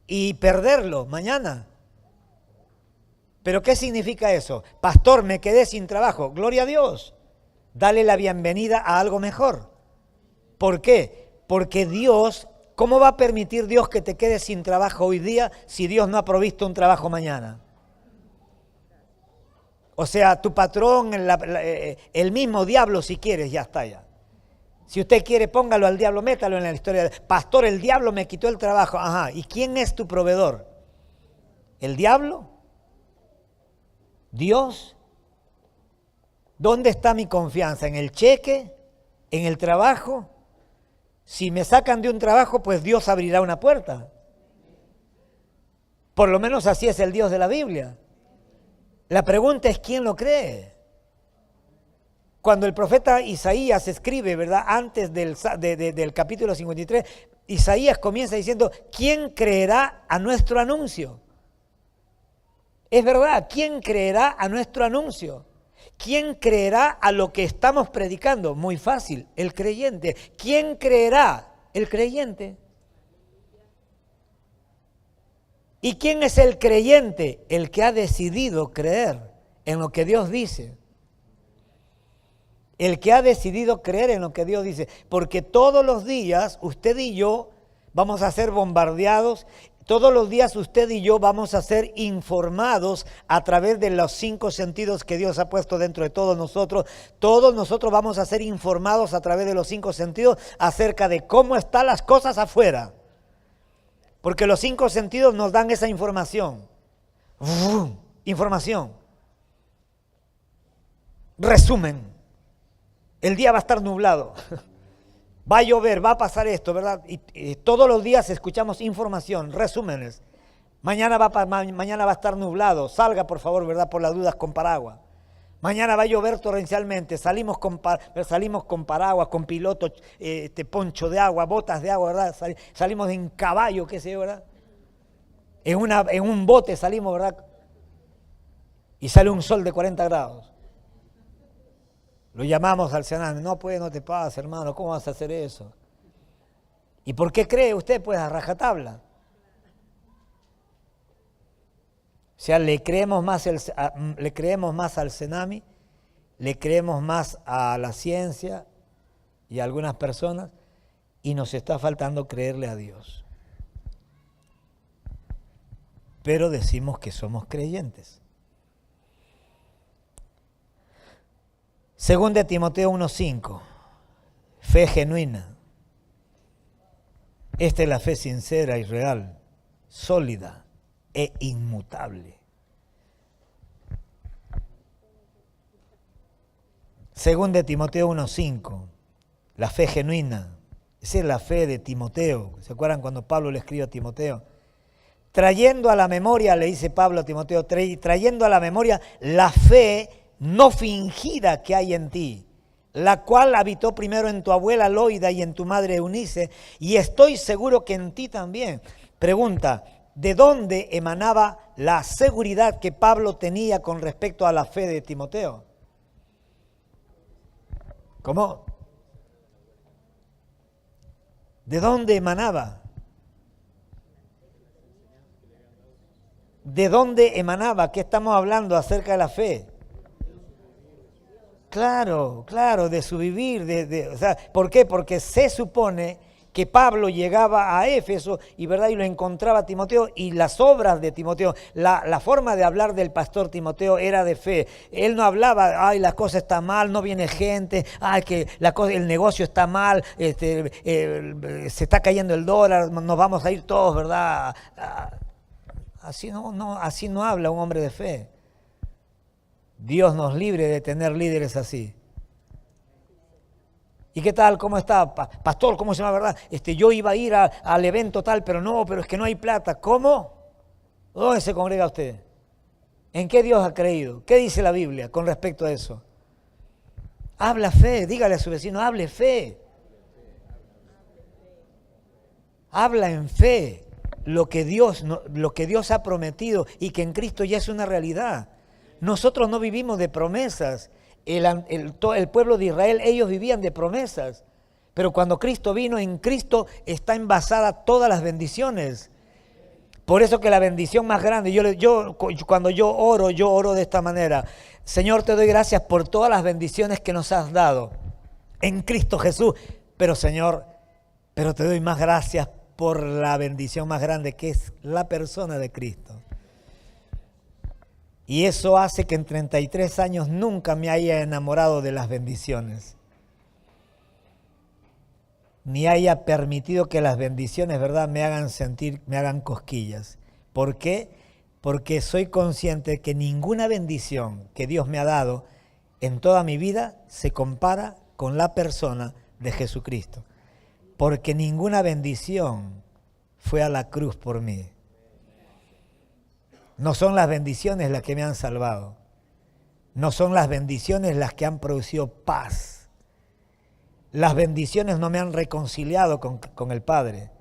y perderlo mañana. ¿Pero qué significa eso? Pastor, me quedé sin trabajo. Gloria a Dios. Dale la bienvenida a algo mejor. ¿Por qué? Porque Dios, ¿cómo va a permitir Dios que te quedes sin trabajo hoy día si Dios no ha provisto un trabajo mañana? O sea, tu patrón, el mismo diablo si quieres, ya está ya. Si usted quiere, póngalo al diablo, métalo en la historia. Pastor, el diablo me quitó el trabajo. Ajá, ¿y quién es tu proveedor? ¿El diablo? ¿Dios? ¿Dónde está mi confianza? ¿En el cheque? ¿En el trabajo? Si me sacan de un trabajo, pues Dios abrirá una puerta. Por lo menos así es el Dios de la Biblia. La pregunta es, ¿quién lo cree? Cuando el profeta Isaías escribe, ¿verdad? Antes del capítulo 53, Isaías comienza diciendo, ¿quién creerá a nuestro anuncio? Es verdad, ¿quién creerá a nuestro anuncio? ¿Quién creerá a lo que estamos predicando? Muy fácil, el creyente. ¿Quién creerá? El creyente. ¿Y quién es el creyente? El que ha decidido creer en lo que Dios dice. El que ha decidido creer en lo que Dios dice. Porque todos los días usted y yo vamos a ser bombardeados. Todos los días usted y yo vamos a ser informados a través de los 5 sentidos que Dios ha puesto dentro de todos nosotros. Todos nosotros vamos a ser informados a través de los 5 sentidos acerca de cómo están las cosas afuera. Porque los 5 sentidos nos dan esa información. Información. Resumen. El día va a estar nublado. Va a llover, va a pasar esto, ¿verdad? Y todos los días escuchamos información, resúmenes. Mañana va a estar nublado. Salga, por favor, ¿verdad? Por las dudas con paraguas. Mañana va a llover torrencialmente. Salimos con paraguas, con piloto, poncho de agua, botas de agua, ¿verdad? Salimos en caballo, qué sé yo, ¿verdad? En un bote salimos, ¿verdad? Y sale un sol de 40 grados. Lo llamamos al Sename, no pues, no te pases, hermano, ¿cómo vas a hacer eso? ¿Y por qué cree usted? Pues a rajatabla. O sea, le creemos más al Senami, le creemos más a la ciencia y a algunas personas, y nos está faltando creerle a Dios. Pero decimos que somos creyentes. Según de Timoteo 1:5, fe genuina. Esta es la fe sincera y real, sólida e inmutable. Según de Timoteo 1:5, la fe genuina. Esa es la fe de Timoteo. ¿Se acuerdan cuando Pablo le escribe a Timoteo? Trayendo a la memoria, le dice Pablo a Timoteo, trayendo a la memoria la fe no fingida que hay en ti, la cual habitó primero en tu abuela Loida y en tu madre Eunice, y estoy seguro que en ti también. Pregunta, ¿de dónde emanaba la seguridad que Pablo tenía con respecto a la fe de Timoteo? ¿Cómo? ¿De dónde emanaba? ¿De dónde emanaba? ¿Qué estamos hablando acerca de la fe? Claro, de su vivir. O sea, ¿por qué? Porque se supone que Pablo llegaba a Éfeso y lo encontraba a Timoteo, y las obras de Timoteo, la forma de hablar del pastor Timoteo era de fe. Él no hablaba, ay, la cosa está mal, no viene gente, ay, que el negocio está mal, se está cayendo el dólar, nos vamos a ir todos, ¿verdad? Así no habla un hombre de fe. Dios nos libre de tener líderes así. ¿Y qué tal? ¿Cómo está? Pastor, ¿cómo se llama, verdad? Yo iba a ir al evento tal, pero es que no hay plata. ¿Cómo? ¿Dónde se congrega usted? ¿En qué Dios ha creído? ¿Qué dice la Biblia con respecto a eso? Habla fe, dígale a su vecino, hable fe. Habla en fe lo que Dios ha prometido y que en Cristo ya es una realidad. Nosotros no vivimos de promesas. El pueblo de Israel, ellos vivían de promesas. Pero cuando Cristo vino, en Cristo está envasada todas las bendiciones. Por eso que la bendición más grande, cuando yo oro de esta manera. Señor, te doy gracias por todas las bendiciones que nos has dado en Cristo Jesús. Pero Señor, te doy más gracias por la bendición más grande que es la persona de Cristo. Y eso hace que en 33 años nunca me haya enamorado de las bendiciones. Ni haya permitido que las bendiciones, ¿verdad?, me hagan cosquillas. ¿Por qué? Porque soy consciente que ninguna bendición que Dios me ha dado en toda mi vida se compara con la persona de Jesucristo. Porque ninguna bendición fue a la cruz por mí. No son las bendiciones las que me han salvado. No son las bendiciones las que han producido paz. Las bendiciones no me han reconciliado con el Padre.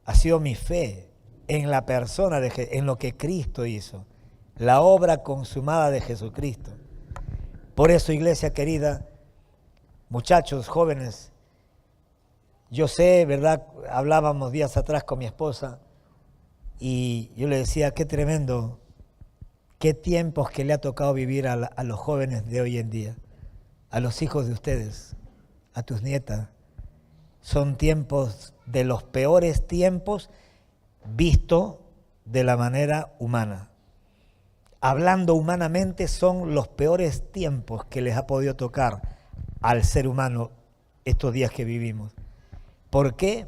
Ha sido mi fe en la persona, en lo que Cristo hizo. La obra consumada de Jesucristo. Por eso, iglesia querida, muchachos, jóvenes, yo sé, ¿verdad? Hablábamos días atrás con mi esposa y yo le decía, qué tremendo, qué tiempos que le ha tocado vivir a los jóvenes de hoy en día, a los hijos de ustedes, a tus nietas. Son tiempos de los peores tiempos visto de la manera humana. Hablando humanamente, son los peores tiempos que les ha podido tocar al ser humano estos días que vivimos. ¿Por qué?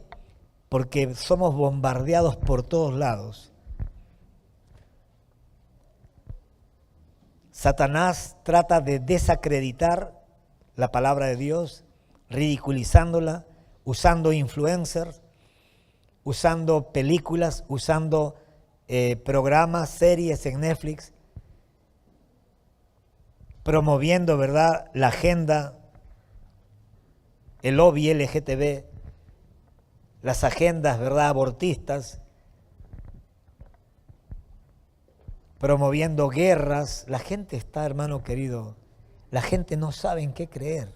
Porque somos bombardeados por todos lados. Satanás trata de desacreditar la palabra de Dios, ridiculizándola, usando influencers, usando películas, usando programas, series en Netflix, promoviendo, ¿verdad?, la agenda, el lobby LGTB, las agendas, ¿verdad?, abortistas, promoviendo guerras. La gente está, hermano querido, la gente no sabe en qué creer.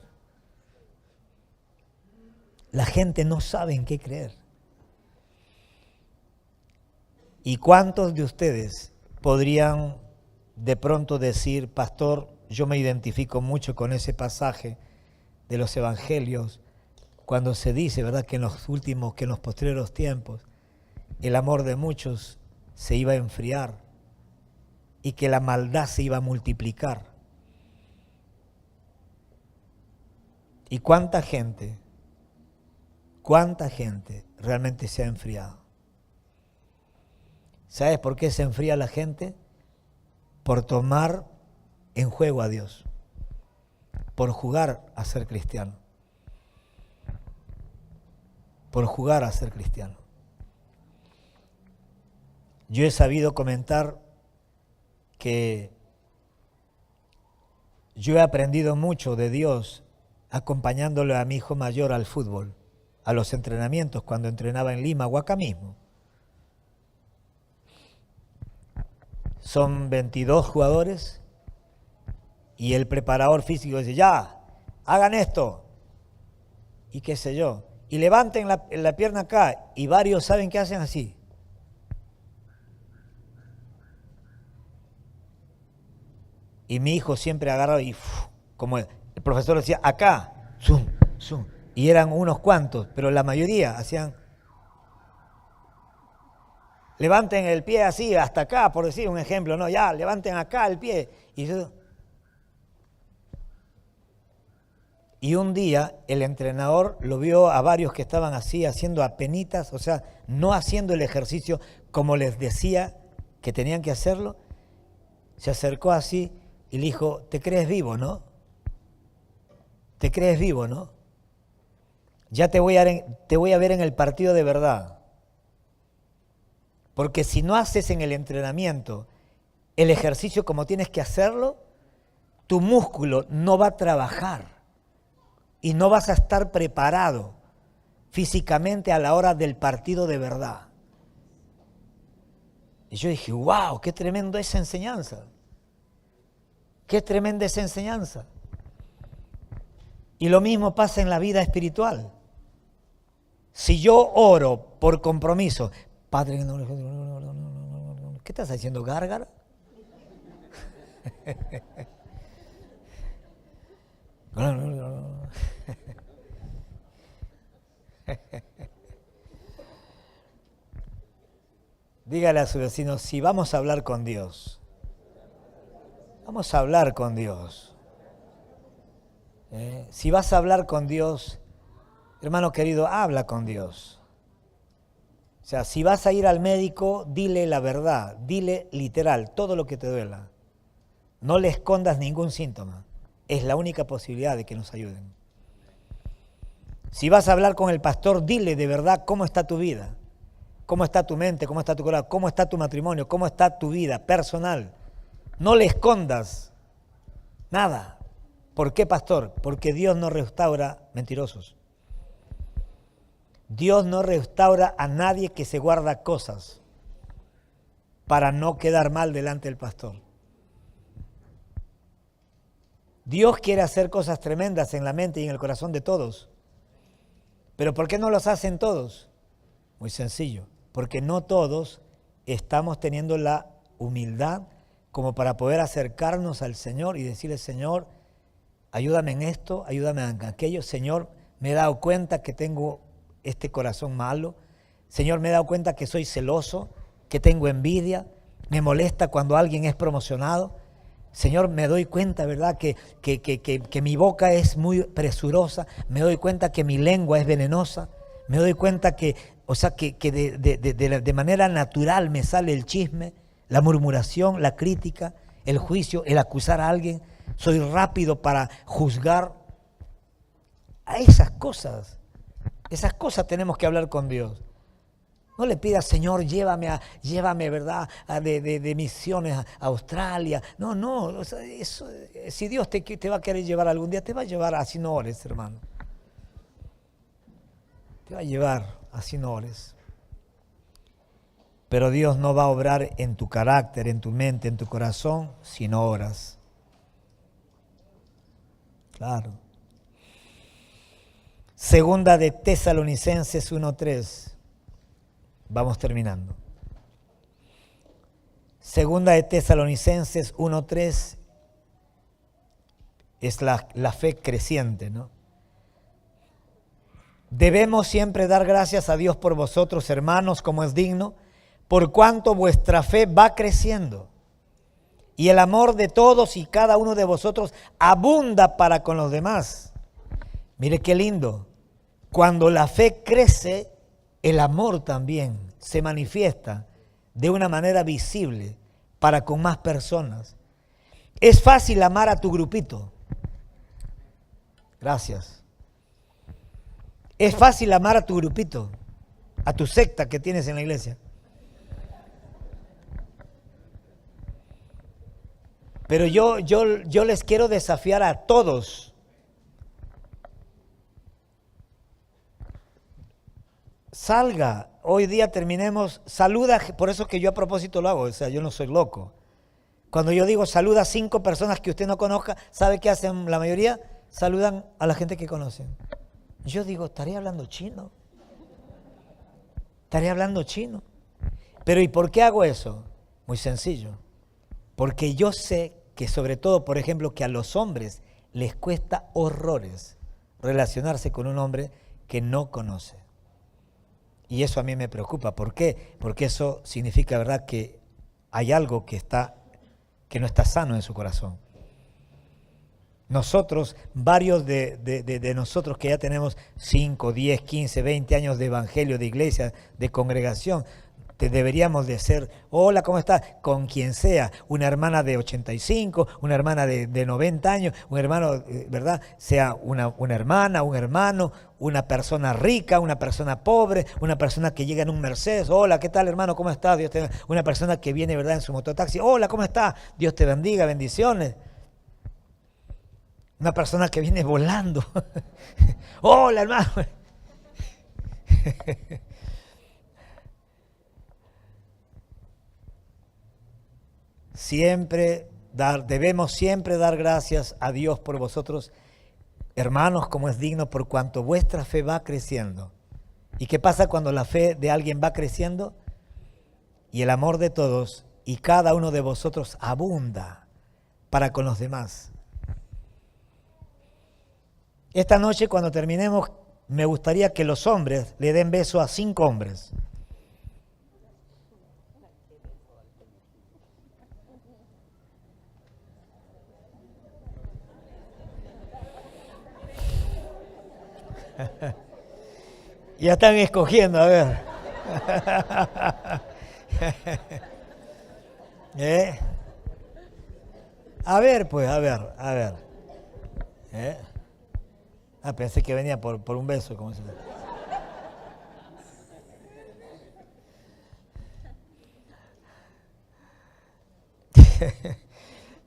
La gente no sabe en qué creer. ¿Y cuántos de ustedes podrían de pronto decir, pastor, yo me identifico mucho con ese pasaje de los evangelios, cuando se dice, ¿verdad?, que en los posteriores tiempos, el amor de muchos se iba a enfriar y que la maldad se iba a multiplicar? ¿Y cuánta gente realmente se ha enfriado? ¿Sabes por qué se enfría la gente? Por tomar en juego a Dios, por jugar a ser cristiano. Por jugar a ser cristiano. Yo he sabido comentar que yo he aprendido mucho de Dios acompañándole a mi hijo mayor al fútbol, a los entrenamientos cuando entrenaba en Lima o acá mismo. Son 22 jugadores y el preparador físico dice, ya, hagan esto, y qué sé yo, y levanten la pierna acá, y varios saben que hacen así. Y mi hijo siempre agarraba y, como el profesor decía, acá, zum, zum, y eran unos cuantos, pero la mayoría hacían, levanten el pie así, hasta acá, por decir un ejemplo, no, ya, levanten acá el pie. Y un día el entrenador lo vio a varios que estaban así, haciendo apenitas, o sea, no haciendo el ejercicio como les decía que tenían que hacerlo. Se acercó así y le dijo, ¿te crees vivo, no? Te crees vivo, ¿no? Ya te voy a ver en el partido de verdad. Porque si no haces en el entrenamiento el ejercicio como tienes que hacerlo, tu músculo no va a trabajar y no vas a estar preparado físicamente a la hora del partido de verdad. Y yo dije, wow, qué tremendo esa enseñanza. Qué tremenda esa enseñanza. Y lo mismo pasa en la vida espiritual. Si yo oro por compromiso, Padre, ¿qué estás haciendo, gárgara? Dígale a su vecino, si vamos a hablar con Dios, vamos a hablar con Dios. Si vas a hablar con Dios, hermano querido, habla con Dios. O sea, si vas a ir al médico, dile la verdad, dile literal, todo lo que te duela. No le escondas ningún síntoma. Es la única posibilidad de que nos ayuden. Si vas a hablar con el pastor, dile de verdad cómo está tu vida, cómo está tu mente, cómo está tu corazón, cómo está tu matrimonio, cómo está tu vida personal. No le escondas nada. ¿Por qué, pastor? Porque Dios no restaura mentirosos. Dios no restaura a nadie que se guarda cosas para no quedar mal delante del pastor. Dios quiere hacer cosas tremendas en la mente y en el corazón de todos. ¿Pero por qué no los hacen todos? Muy sencillo, porque no todos estamos teniendo la humildad como para poder acercarnos al Señor y decirle, Señor, ayúdame en esto, ayúdame en aquello. Señor, me he dado cuenta que tengo este corazón malo. Señor, me he dado cuenta que soy celoso, que tengo envidia, me molesta cuando alguien es promocionado. Señor, me doy cuenta, ¿verdad?, que mi boca es muy presurosa, me doy cuenta que mi lengua es venenosa, me doy cuenta que de manera natural me sale el chisme, la murmuración, la crítica, el juicio, el acusar a alguien. Soy rápido para juzgar. A esas cosas tenemos que hablar con Dios. No le pidas, Señor, llévame, ¿verdad?, de misiones a Australia. No, o sea, eso, si Dios te va a querer llevar algún día, te va a llevar, así no ores, hermano. Te va a llevar, así no ores. Pero Dios no va a obrar en tu carácter, en tu mente, en tu corazón, si no oras. Claro. Segunda de Tesalonicenses 1:3. Vamos terminando. Segunda de Tesalonicenses 1:3 es la fe creciente, ¿no? Debemos siempre dar gracias a Dios por vosotros, hermanos, como es digno, por cuanto vuestra fe va creciendo y el amor de todos y cada uno de vosotros abunda para con los demás. Mire qué lindo. Cuando la fe crece, el amor también se manifiesta de una manera visible para con más personas. Es fácil amar a tu grupito. Gracias. Es fácil amar a tu grupito, a tu secta que tienes en la iglesia. Pero yo les quiero desafiar a todos. Salga, hoy día terminemos, saluda, por eso que yo a propósito lo hago, o sea, yo no soy loco. Cuando yo digo saluda a 5 personas que usted no conozca, ¿sabe qué hacen la mayoría? Saludan a la gente que conocen. Yo digo, ¿estaré hablando chino? ¿Estaré hablando chino? Pero ¿y por qué hago eso? Muy sencillo. Porque yo sé que sobre todo, por ejemplo, que a los hombres les cuesta horrores relacionarse con un hombre que no conoce. Y eso a mí me preocupa. ¿Por qué? Porque eso significa, ¿verdad?, que hay algo que no está sano en su corazón. Nosotros, varios de nosotros que ya tenemos 5, 10, 15, 20 años de evangelio, de iglesia, de congregación, Deberíamos de ser, hola, ¿cómo estás? Con quien sea, una hermana de 85, una hermana de 90 años, un hermano, ¿verdad? Sea una hermana, un hermano, una persona rica, una persona pobre, una persona que llega en un Mercedes, hola, ¿qué tal hermano? ¿Cómo estás? Dios te bendiga. Una persona que viene, ¿verdad? En su mototaxi, hola, ¿cómo estás? Dios te bendiga, bendiciones. Una persona que viene volando, hola hermano. Debemos siempre dar gracias a Dios por vosotros, hermanos, como es digno, por cuanto vuestra fe va creciendo. ¿Y qué pasa cuando la fe de alguien va creciendo? Y el amor de todos y cada uno de vosotros abunda para con los demás. Esta noche, cuando terminemos, me gustaría que los hombres le den beso a 5 hombres. Ya están escogiendo, a ver. A ver, pues, a ver. Pensé que venía por un beso, como se dice.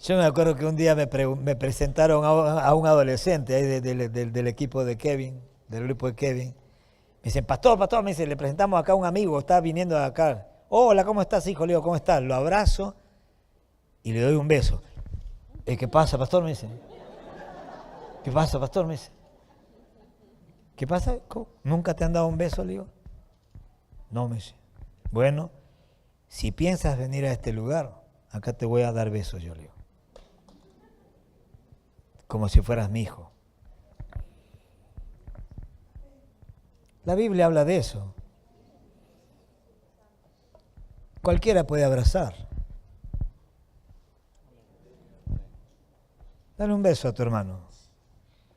Yo me acuerdo que un día me presentaron a un adolescente ahí del equipo de Kevin, del grupo de Kevin. Me dicen, pastor, me dice, le presentamos acá a un amigo, está viniendo acá. Hola, ¿cómo estás, hijo? Le digo, ¿cómo estás? Lo abrazo y le doy un beso. ¿Qué pasa, pastor? Me dice. ¿Qué pasa, pastor? Me dice. ¿Qué pasa? ¿Cómo? ¿Nunca te han dado un beso? Le digo. No, me dice. Bueno, si piensas venir a este lugar, acá te voy a dar besos, yo le digo. Como si fueras mi hijo. La Biblia habla de eso. Cualquiera puede abrazar. Dale un beso a tu hermano.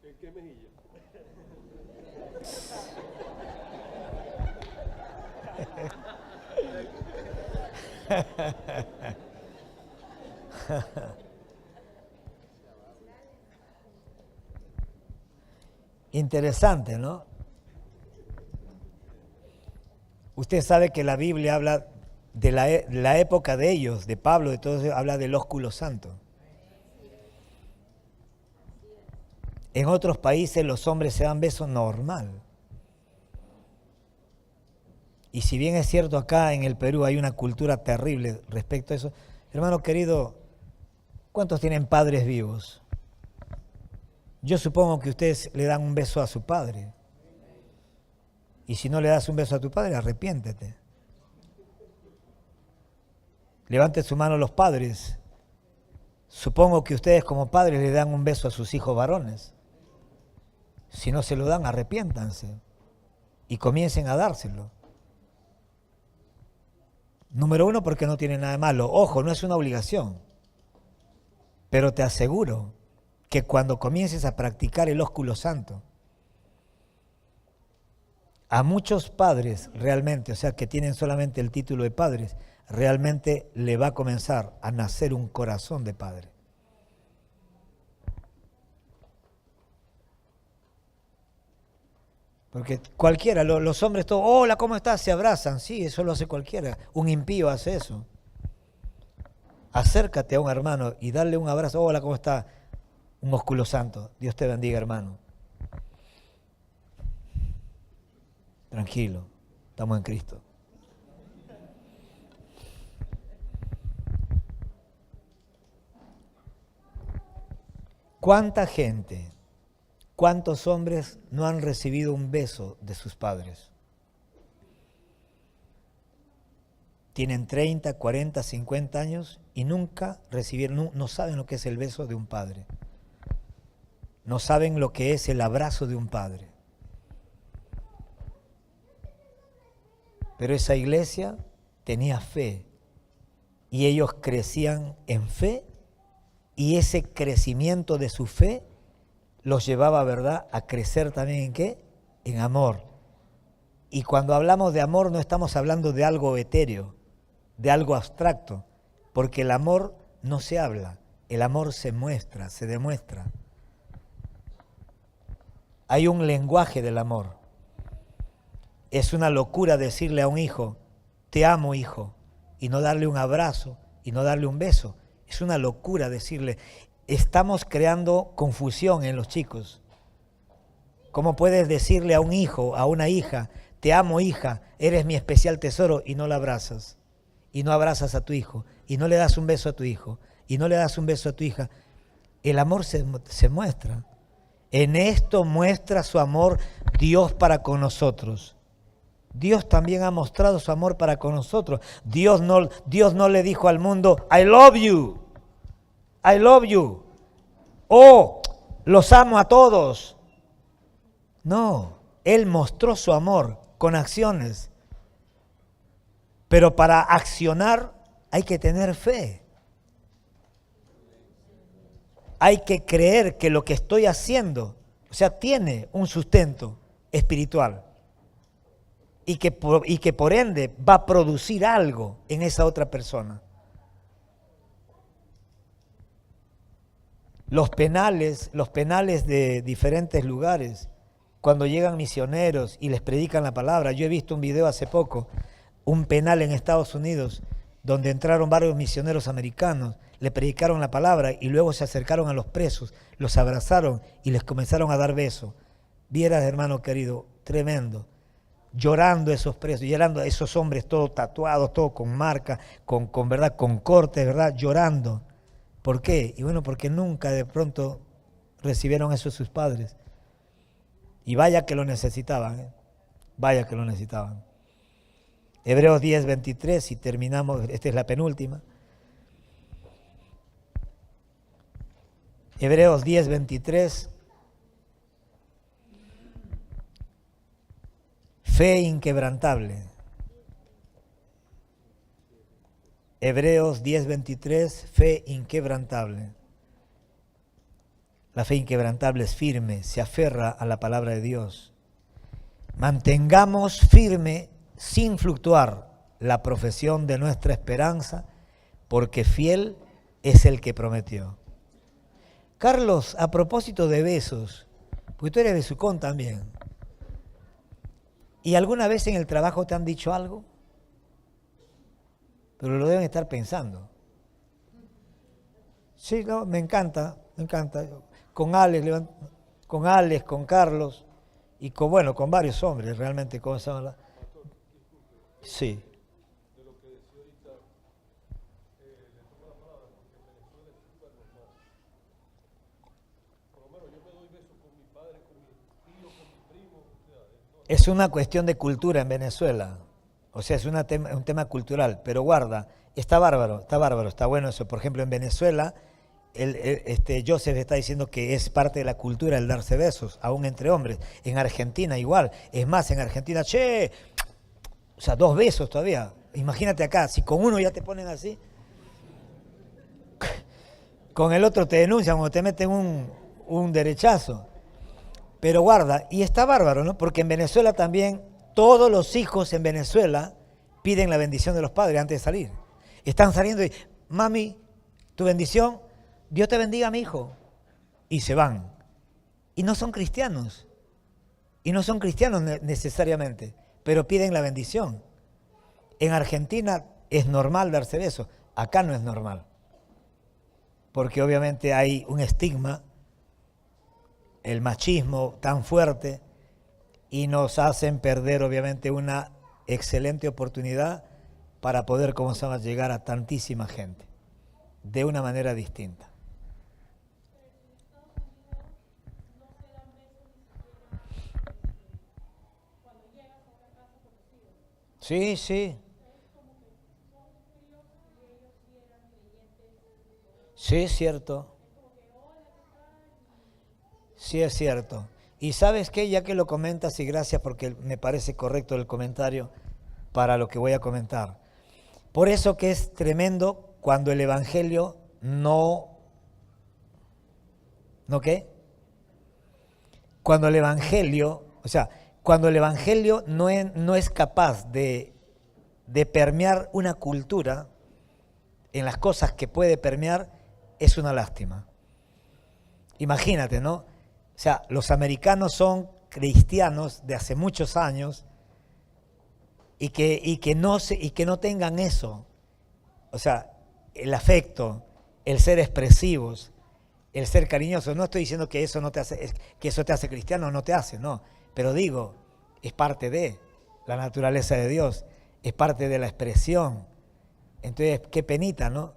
¿En qué mejilla? Interesante, ¿no? Usted sabe que la Biblia habla de la época de ellos, de Pablo, de todos ellos, habla del ósculo santo. En otros países los hombres se dan besos normal. Y si bien es cierto, acá en el Perú hay una cultura terrible respecto a eso, hermano querido, ¿cuántos tienen padres vivos? Yo supongo que ustedes le dan un beso a su padre. Y si no le das un beso a tu padre, arrepiéntete. Levante su mano los padres. Supongo que ustedes como padres le dan un beso a sus hijos varones. Si no se lo dan, arrepiéntanse y comiencen a dárselo. Número 1, porque no tiene nada de malo. Ojo, no es una obligación. Pero te aseguro que cuando comiences a practicar el ósculo santo, a muchos padres realmente, o sea, que tienen solamente el título de padres, realmente le va a comenzar a nacer un corazón de padre. Porque cualquiera, los hombres todos, hola, ¿cómo estás? Se abrazan. Sí, eso lo hace cualquiera. Un impío hace eso. Acércate a un hermano y dale un abrazo. Hola, ¿cómo está? Un ósculo santo. Dios te bendiga, hermano. Tranquilo, estamos en Cristo. ¿Cuánta gente, cuántos hombres no han recibido un beso de sus padres? Tienen 30, 40, 50 años y nunca recibieron, no saben lo que es el beso de un padre. No saben lo que es el abrazo de un padre. Pero esa iglesia tenía fe y ellos crecían en fe y ese crecimiento de su fe los llevaba, ¿verdad?, a crecer también ¿en qué? En amor. Y cuando hablamos de amor no estamos hablando de algo etéreo, de algo abstracto, porque el amor no se habla, el amor se muestra, se demuestra. Hay un lenguaje del amor. Es una locura decirle a un hijo, te amo, hijo, y no darle un abrazo, y no darle un beso. Es una locura decirle, estamos creando confusión en los chicos. ¿Cómo puedes decirle a un hijo, a una hija, te amo, hija, eres mi especial tesoro, y no la abrazas? Y no abrazas a tu hijo, y no le das un beso a tu hijo, y no le das un beso a tu hija. El amor se muestra. En esto muestra su amor Dios para con nosotros. Dios también ha mostrado su amor para con nosotros. Dios no le dijo al mundo, I love you, I love you. Oh, los amo a todos. No, Él mostró su amor con acciones. Pero para accionar hay que tener fe. Hay que creer que lo que estoy haciendo, o sea, tiene un sustento espiritual. Y que por ende va a producir algo en esa otra persona. Los penales de diferentes lugares, cuando llegan misioneros y les predican la palabra, yo he visto un video hace poco, un penal en Estados Unidos, donde entraron varios misioneros americanos, le predicaron la palabra y luego se acercaron a los presos, los abrazaron y les comenzaron a dar besos. Vieras, hermano querido, tremendo. Llorando esos presos, llorando a esos hombres todos tatuados, todos con marcas, con verdad, con cortes, ¿verdad? Llorando. ¿Por qué? Y bueno, porque nunca de pronto recibieron eso sus padres. Y vaya que lo necesitaban, ¿eh? Vaya que lo necesitaban. Hebreos 10, 23, y terminamos, esta es la penúltima. Hebreos 10, 23. Fe inquebrantable. Hebreos 10:23, fe inquebrantable. La fe inquebrantable es firme, se aferra a la palabra de Dios. Mantengamos firme, sin fluctuar, la profesión de nuestra esperanza, porque fiel es el que prometió. Carlos, a propósito de besos, porque tú eres besucón también. ¿Y alguna vez en el trabajo te han dicho algo? Pero lo deben estar pensando. Sí, no, me encanta. Con Alex, con Carlos y con varios hombres realmente. ¿Cómo se llama? Sí. De lo que decía ahorita, le tomo la palabra porque en Venezuela es súper normal. Por lo menos yo me doy besos con mi padre, con mi tío, con mi primo. O sea, es una cuestión de cultura en Venezuela. O sea, es un tema cultural. Pero guarda, está bárbaro, está bueno eso. Por ejemplo, en Venezuela, Joseph está diciendo que es parte de la cultura el darse besos, aún entre hombres. En Argentina igual. Es más, en Argentina, o sea, 2 besos todavía. Imagínate acá, si con uno ya te ponen así, con el otro te denuncian o te meten un derechazo. Pero guarda, y está bárbaro, ¿no? Porque en Venezuela también, todos los hijos en Venezuela piden la bendición de los padres antes de salir. Están saliendo y, mami, tu bendición, Dios te bendiga, mi hijo. Y se van. Y no son cristianos. Y no son cristianos necesariamente, pero piden la bendición. En Argentina es normal darse besos, acá no es normal. Porque obviamente hay un estigma, el machismo tan fuerte, y nos hacen perder obviamente una excelente oportunidad para poder, llegar a tantísima gente, de una manera distinta. Sí, sí. Sí, es cierto. Sí, es cierto. Y ¿sabes qué? Ya que lo comentas, y gracias porque me parece correcto el comentario para lo que voy a comentar. Por eso que es tremendo cuando el Evangelio ¿no qué? Cuando el Evangelio, o sea, cuando el evangelio no es capaz de permear una cultura en las cosas que puede permear, es una lástima. Imagínate, ¿no? O sea, los americanos son cristianos de hace muchos años y que no tengan eso. O sea, el afecto, el ser expresivos, el ser cariñosos. No estoy diciendo que eso no te hace, que eso te hace cristiano, no te hace, no. Pero digo, es parte de la naturaleza de Dios, es parte de la expresión. Entonces, qué penita, ¿no?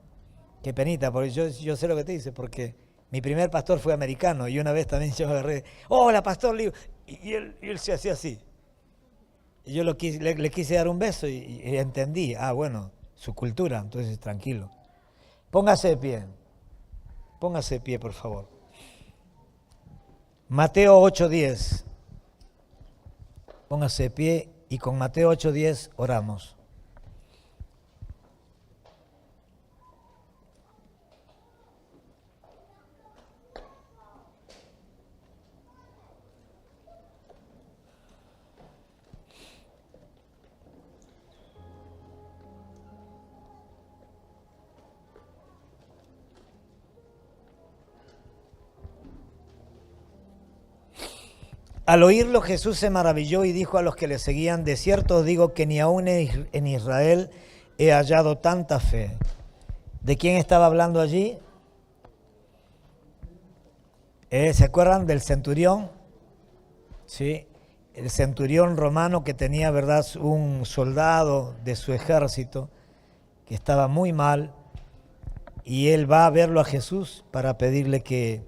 Qué penita, porque yo sé lo que te dice, porque mi primer pastor fue americano y una vez también yo agarré, hola pastor, y él se hacía así. Y yo le quise dar un beso y entendí, bueno, su cultura, entonces tranquilo. Póngase de pie, por favor. Mateo 8:10. Póngase de pie y con Mateo 8:10 oramos. Al oírlo Jesús se maravilló y dijo a los que le seguían, de cierto os digo que ni aún en Israel he hallado tanta fe. ¿De quién estaba hablando allí? ¿Se acuerdan del centurión? Sí, el centurión romano que tenía, ¿verdad?, un soldado de su ejército que estaba muy mal y él va a verlo a Jesús para pedirle que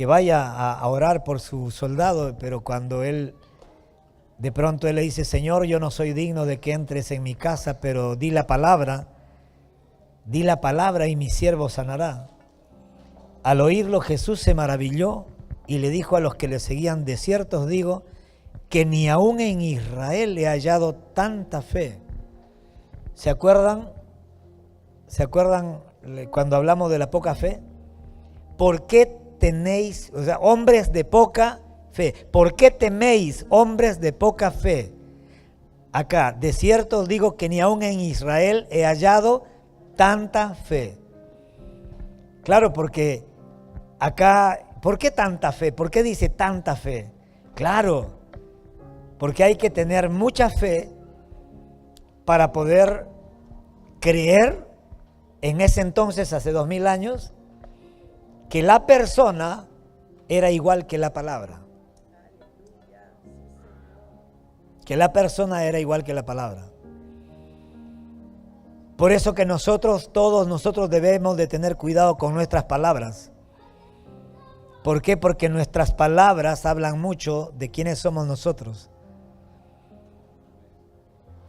vaya a orar por su soldado, pero cuando de pronto él le dice, Señor, yo no soy digno de que entres en mi casa, pero di la palabra y mi siervo sanará. Al oírlo Jesús se maravilló y le dijo a los que le seguían, de cierto os digo que ni aún en Israel he hallado tanta fe. ¿Se acuerdan? ¿Se acuerdan cuando hablamos de la poca fe? ¿Por qué tenéis, o sea, hombres de poca fe? ¿Por qué teméis, hombres de poca fe? Acá, de cierto os digo que ni aún en Israel he hallado tanta fe. Claro, porque acá, ¿por qué tanta fe? ¿Por qué dice tanta fe? Claro, porque hay que tener mucha fe para poder creer en ese entonces, hace 2000 años, que la persona era igual que la palabra. Que la persona era igual que la palabra. Por eso que todos nosotros debemos de tener cuidado con nuestras palabras. ¿Por qué? Porque nuestras palabras hablan mucho de quiénes somos nosotros.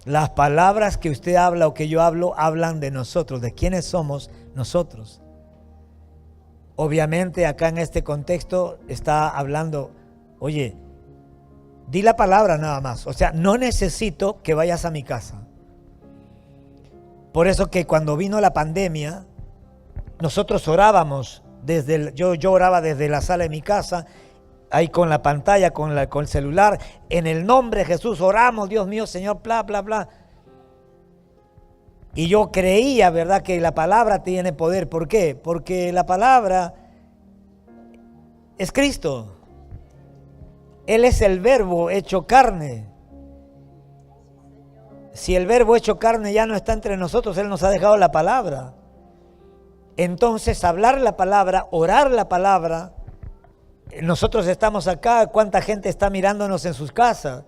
Las palabras que usted habla o que yo hablo hablan de nosotros, de quiénes somos nosotros. Obviamente acá en este contexto está hablando, oye, di la palabra nada más. O sea, no necesito que vayas a mi casa. Por eso que cuando vino la pandemia, nosotros orábamos, yo oraba desde la sala de mi casa, ahí con la pantalla, con el celular, en el nombre de Jesús oramos, Dios mío, Señor, bla, bla, bla. Y yo creía, ¿verdad?, que la palabra tiene poder. ¿Por qué? Porque la palabra es Cristo. Él es el verbo hecho carne. Si el verbo hecho carne ya no está entre nosotros, Él nos ha dejado la palabra. Entonces, hablar la palabra, orar la palabra. Nosotros estamos acá, ¿cuánta gente está mirándonos en sus casas?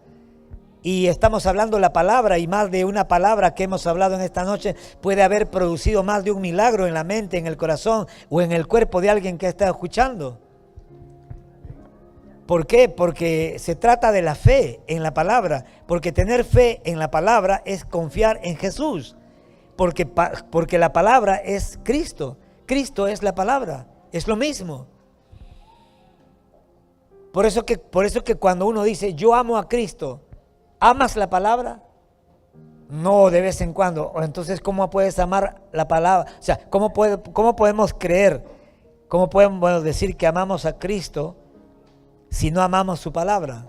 Y estamos hablando la palabra, y más de una palabra que hemos hablado en esta noche puede haber producido más de un milagro en la mente, en el corazón o en el cuerpo de alguien que está escuchando. ¿Por qué? Porque se trata de la fe en la palabra, porque tener fe en la palabra es confiar en Jesús, porque la palabra es Cristo, Cristo es la palabra, es lo mismo. Por eso que cuando uno dice yo amo a Cristo, ¿amas la palabra? No, de vez en cuando. Entonces, ¿cómo puedes amar la palabra? O sea, ¿cómo podemos creer? ¿Cómo podemos decir que amamos a Cristo si no amamos su palabra?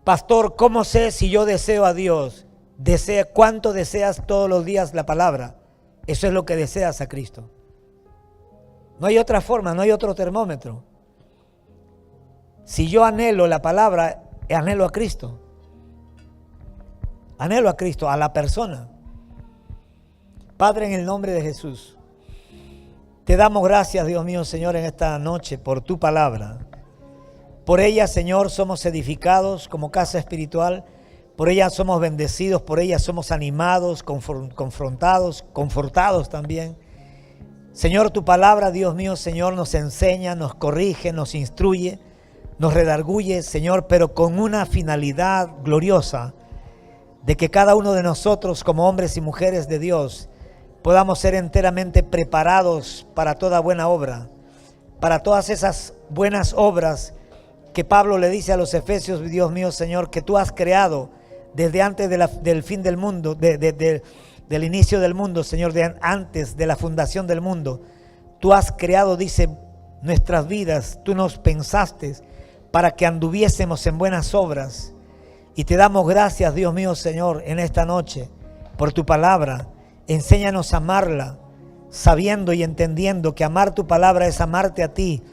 Pastor, ¿cómo sé si yo deseo a Dios? ¿Cuánto deseas todos los días la palabra? Eso es lo que deseas a Cristo. No hay otra forma, no hay otro termómetro. Si yo anhelo la palabra, anhelo a Cristo. Anhelo a Cristo, a la persona. Padre, en el nombre de Jesús, te damos gracias, Dios mío, Señor, en esta noche por tu palabra. Por ella, Señor, somos edificados como casa espiritual. Por ella somos bendecidos, por ella somos animados, confrontados, confortados también. Señor, tu palabra, Dios mío, Señor, nos enseña, nos corrige, nos instruye, nos redarguye, Señor, pero con una finalidad gloriosa, de que cada uno de nosotros como hombres y mujeres de Dios podamos ser enteramente preparados para toda buena obra, para todas esas buenas obras que Pablo le dice a los Efesios, Dios mío, Señor, que tú has creado desde antes del fin del mundo, del inicio del mundo, Señor, antes de la fundación del mundo. Tú has creado, dice, nuestras vidas, tú nos pensaste para que anduviésemos en buenas obras. Y te damos gracias, Dios mío, Señor, en esta noche, por tu palabra. Enséñanos a amarla, sabiendo y entendiendo que amar tu palabra es amarte a ti.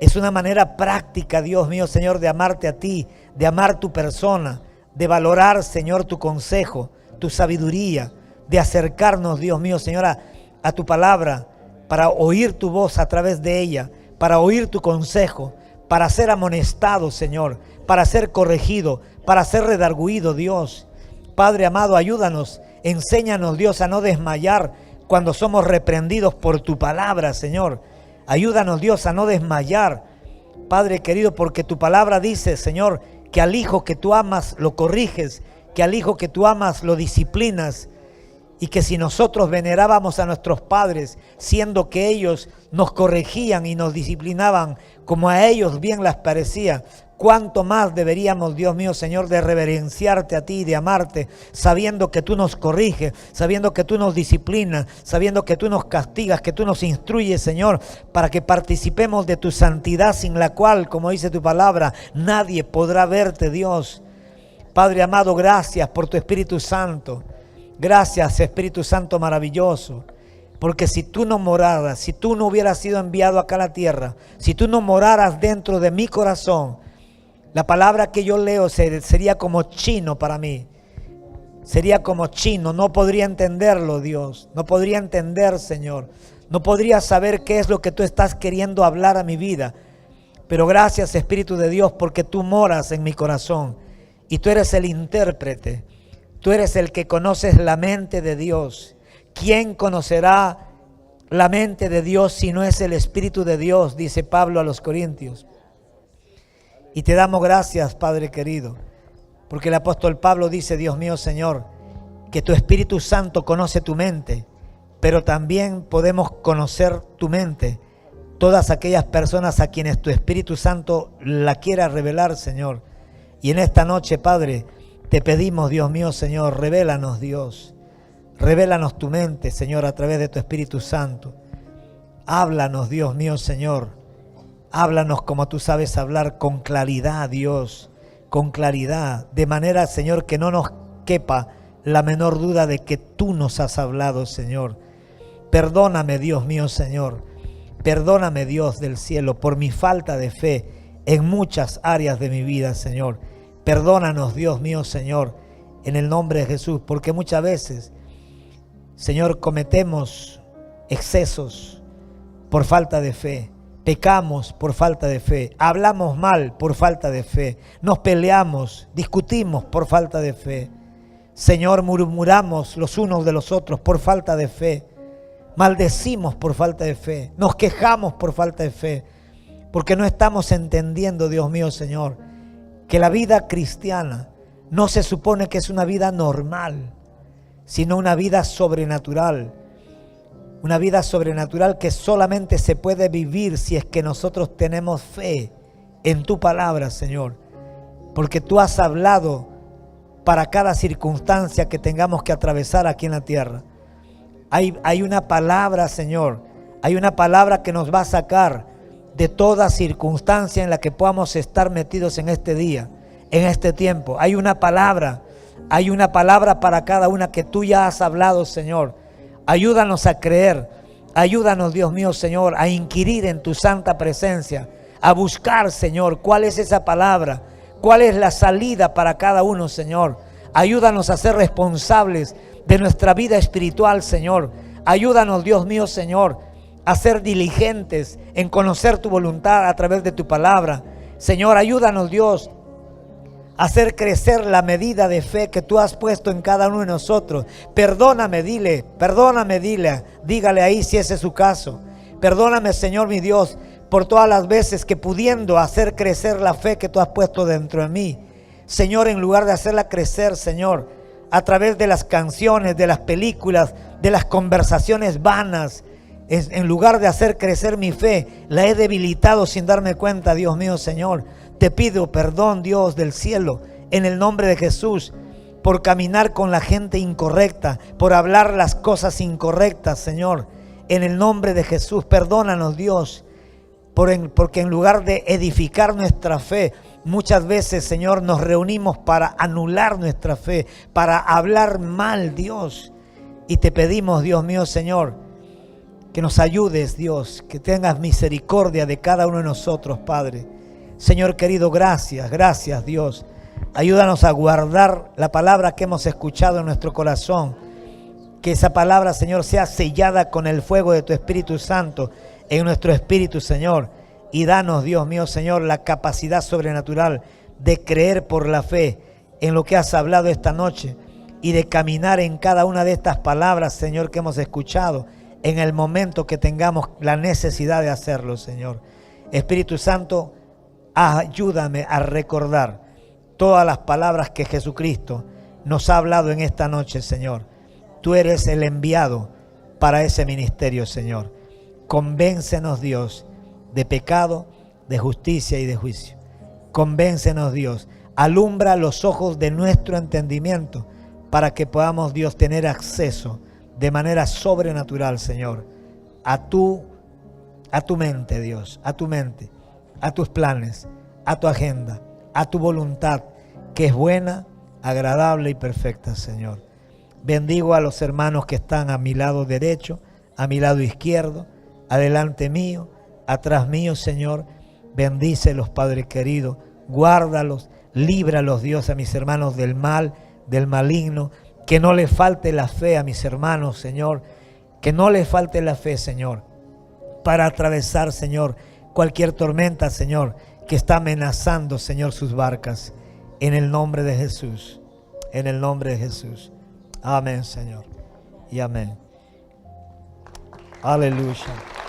Es una manera práctica, Dios mío, Señor, de amarte a ti, de amar tu persona, de valorar, Señor, tu consejo, tu sabiduría, de acercarnos, Dios mío, Señor, a tu palabra, para oír tu voz a través de ella, para oír tu consejo, para ser amonestado, Señor, para ser corregido, para ser redarguido, Dios. Padre amado, ayúdanos, enséñanos, Dios, a no desmayar cuando somos reprendidos por tu palabra, Señor. Ayúdanos, Dios, a no desmayar, Padre querido, porque tu palabra dice, Señor, que al hijo que tú amas lo corriges, que al hijo que tú amas lo disciplinas, y que si nosotros venerábamos a nuestros padres, siendo que ellos nos corregían y nos disciplinaban como a ellos bien les parecía, cuánto más deberíamos, Dios mío, Señor, de reverenciarte a ti, de amarte, sabiendo que tú nos corriges, sabiendo que tú nos disciplinas, sabiendo que tú nos castigas, que tú nos instruyes, Señor, para que participemos de tu santidad, sin la cual, como dice tu palabra, nadie podrá verte, Dios. Padre amado, gracias por tu Espíritu Santo. Gracias, Espíritu Santo maravilloso, porque si tú no moraras, si tú no hubieras sido enviado acá a la tierra, si tú no moraras dentro de mi corazón, la palabra que yo leo sería como chino para mí, sería como chino, no podría entenderlo, Dios, no podría entender, Señor, no podría saber qué es lo que tú estás queriendo hablar a mi vida, pero gracias, Espíritu de Dios, porque tú moras en mi corazón y tú eres el intérprete. Tú eres el que conoces la mente de Dios. ¿Quién conocerá la mente de Dios si no es el Espíritu de Dios? Dice Pablo a los Corintios. Y te damos gracias, Padre querido, porque el apóstol Pablo dice, Dios mío, Señor, que tu Espíritu Santo conoce tu mente, pero también podemos conocer tu mente. Todas aquellas personas a quienes tu Espíritu Santo la quiera revelar, Señor. Y en esta noche, Padre, te pedimos, Dios mío, Señor, revélanos, Dios. Revélanos tu mente, Señor, a través de tu Espíritu Santo. Háblanos, Dios mío, Señor. Háblanos como tú sabes hablar, con claridad, Dios. Con claridad. De manera, Señor, que no nos quepa la menor duda de que tú nos has hablado, Señor. Perdóname, Dios mío, Señor. Perdóname, Dios del cielo, por mi falta de fe en muchas áreas de mi vida, Señor. Perdónanos, Dios mío, Señor, en el nombre de Jesús, porque muchas veces, Señor, cometemos excesos por falta de fe, pecamos por falta de fe, hablamos mal por falta de fe, nos peleamos, discutimos por falta de fe. Señor, murmuramos los unos de los otros por falta de fe, maldecimos por falta de fe, nos quejamos por falta de fe, porque no estamos entendiendo, Dios mío, Señor, que la vida cristiana no se supone que es una vida normal, sino una vida sobrenatural. Una vida sobrenatural que solamente se puede vivir si es que nosotros tenemos fe en tu palabra, Señor. Porque tú has hablado para cada circunstancia que tengamos que atravesar aquí en la tierra. Hay una palabra, Señor. Hay una palabra que nos va a sacar de toda circunstancia en la que podamos estar metidos en este día, en este tiempo. Hay una palabra para cada una que tú ya has hablado, Señor. Ayúdanos a creer, ayúdanos, Dios mío, Señor, a inquirir en tu santa presencia, a buscar, Señor, cuál es esa palabra, cuál es la salida para cada uno, Señor. Ayúdanos a ser responsables de nuestra vida espiritual, Señor. Ayúdanos, Dios mío, Señor, a ser diligentes en conocer tu voluntad a través de tu palabra. Señor, ayúdanos, Dios, a hacer crecer la medida de fe que tú has puesto en cada uno de nosotros. Perdóname, dígale ahí si ese es su caso. Perdóname, Señor mi Dios, por todas las veces que pudiendo hacer crecer la fe que tú has puesto dentro de mí, Señor, en lugar de hacerla crecer, Señor, a través de las canciones, de las películas, de las conversaciones vanas, en lugar de hacer crecer mi fe, la he debilitado sin darme cuenta, Dios mío, Señor. Te pido perdón, Dios del cielo, en el nombre de Jesús, por caminar con la gente incorrecta, por hablar las cosas incorrectas, Señor. En el nombre de Jesús, perdónanos, Dios, porque en lugar de edificar nuestra fe, muchas veces, Señor, nos reunimos para anular nuestra fe, para hablar mal, Dios. Y te pedimos, Dios mío, Señor, que nos ayudes, Dios, que tengas misericordia de cada uno de nosotros, Padre. Señor querido, gracias, Dios. Ayúdanos a guardar la palabra que hemos escuchado en nuestro corazón. Que esa palabra, Señor, sea sellada con el fuego de tu Espíritu Santo en nuestro espíritu, Señor. Y danos, Dios mío, Señor, la capacidad sobrenatural de creer por la fe en lo que has hablado esta noche y de caminar en cada una de estas palabras, Señor, que hemos escuchado en el momento que tengamos la necesidad de hacerlo, Señor. Espíritu Santo, ayúdame a recordar todas las palabras que Jesucristo nos ha hablado en esta noche, Señor. Tú eres el enviado para ese ministerio, Señor. Convéncenos, Dios, de pecado, de justicia y de juicio. Convéncenos, Dios. Alumbra los ojos de nuestro entendimiento para que podamos, Dios, tener acceso de manera sobrenatural, Señor, a tu mente, Dios, a tu mente, a tus planes, a tu agenda, a tu voluntad, que es buena, agradable y perfecta, Señor. Bendigo a los hermanos que están a mi lado derecho, a mi lado izquierdo, adelante mío, atrás mío, Señor. Bendícelos, Padre querido, guárdalos, líbralos, Dios, a mis hermanos del mal, del maligno. Que no le falte la fe a mis hermanos, Señor. Que no le falte la fe, Señor, para atravesar, Señor, cualquier tormenta, Señor, que está amenazando, Señor, sus barcas. En el nombre de Jesús. En el nombre de Jesús. Amén, Señor. Y amén. Aleluya.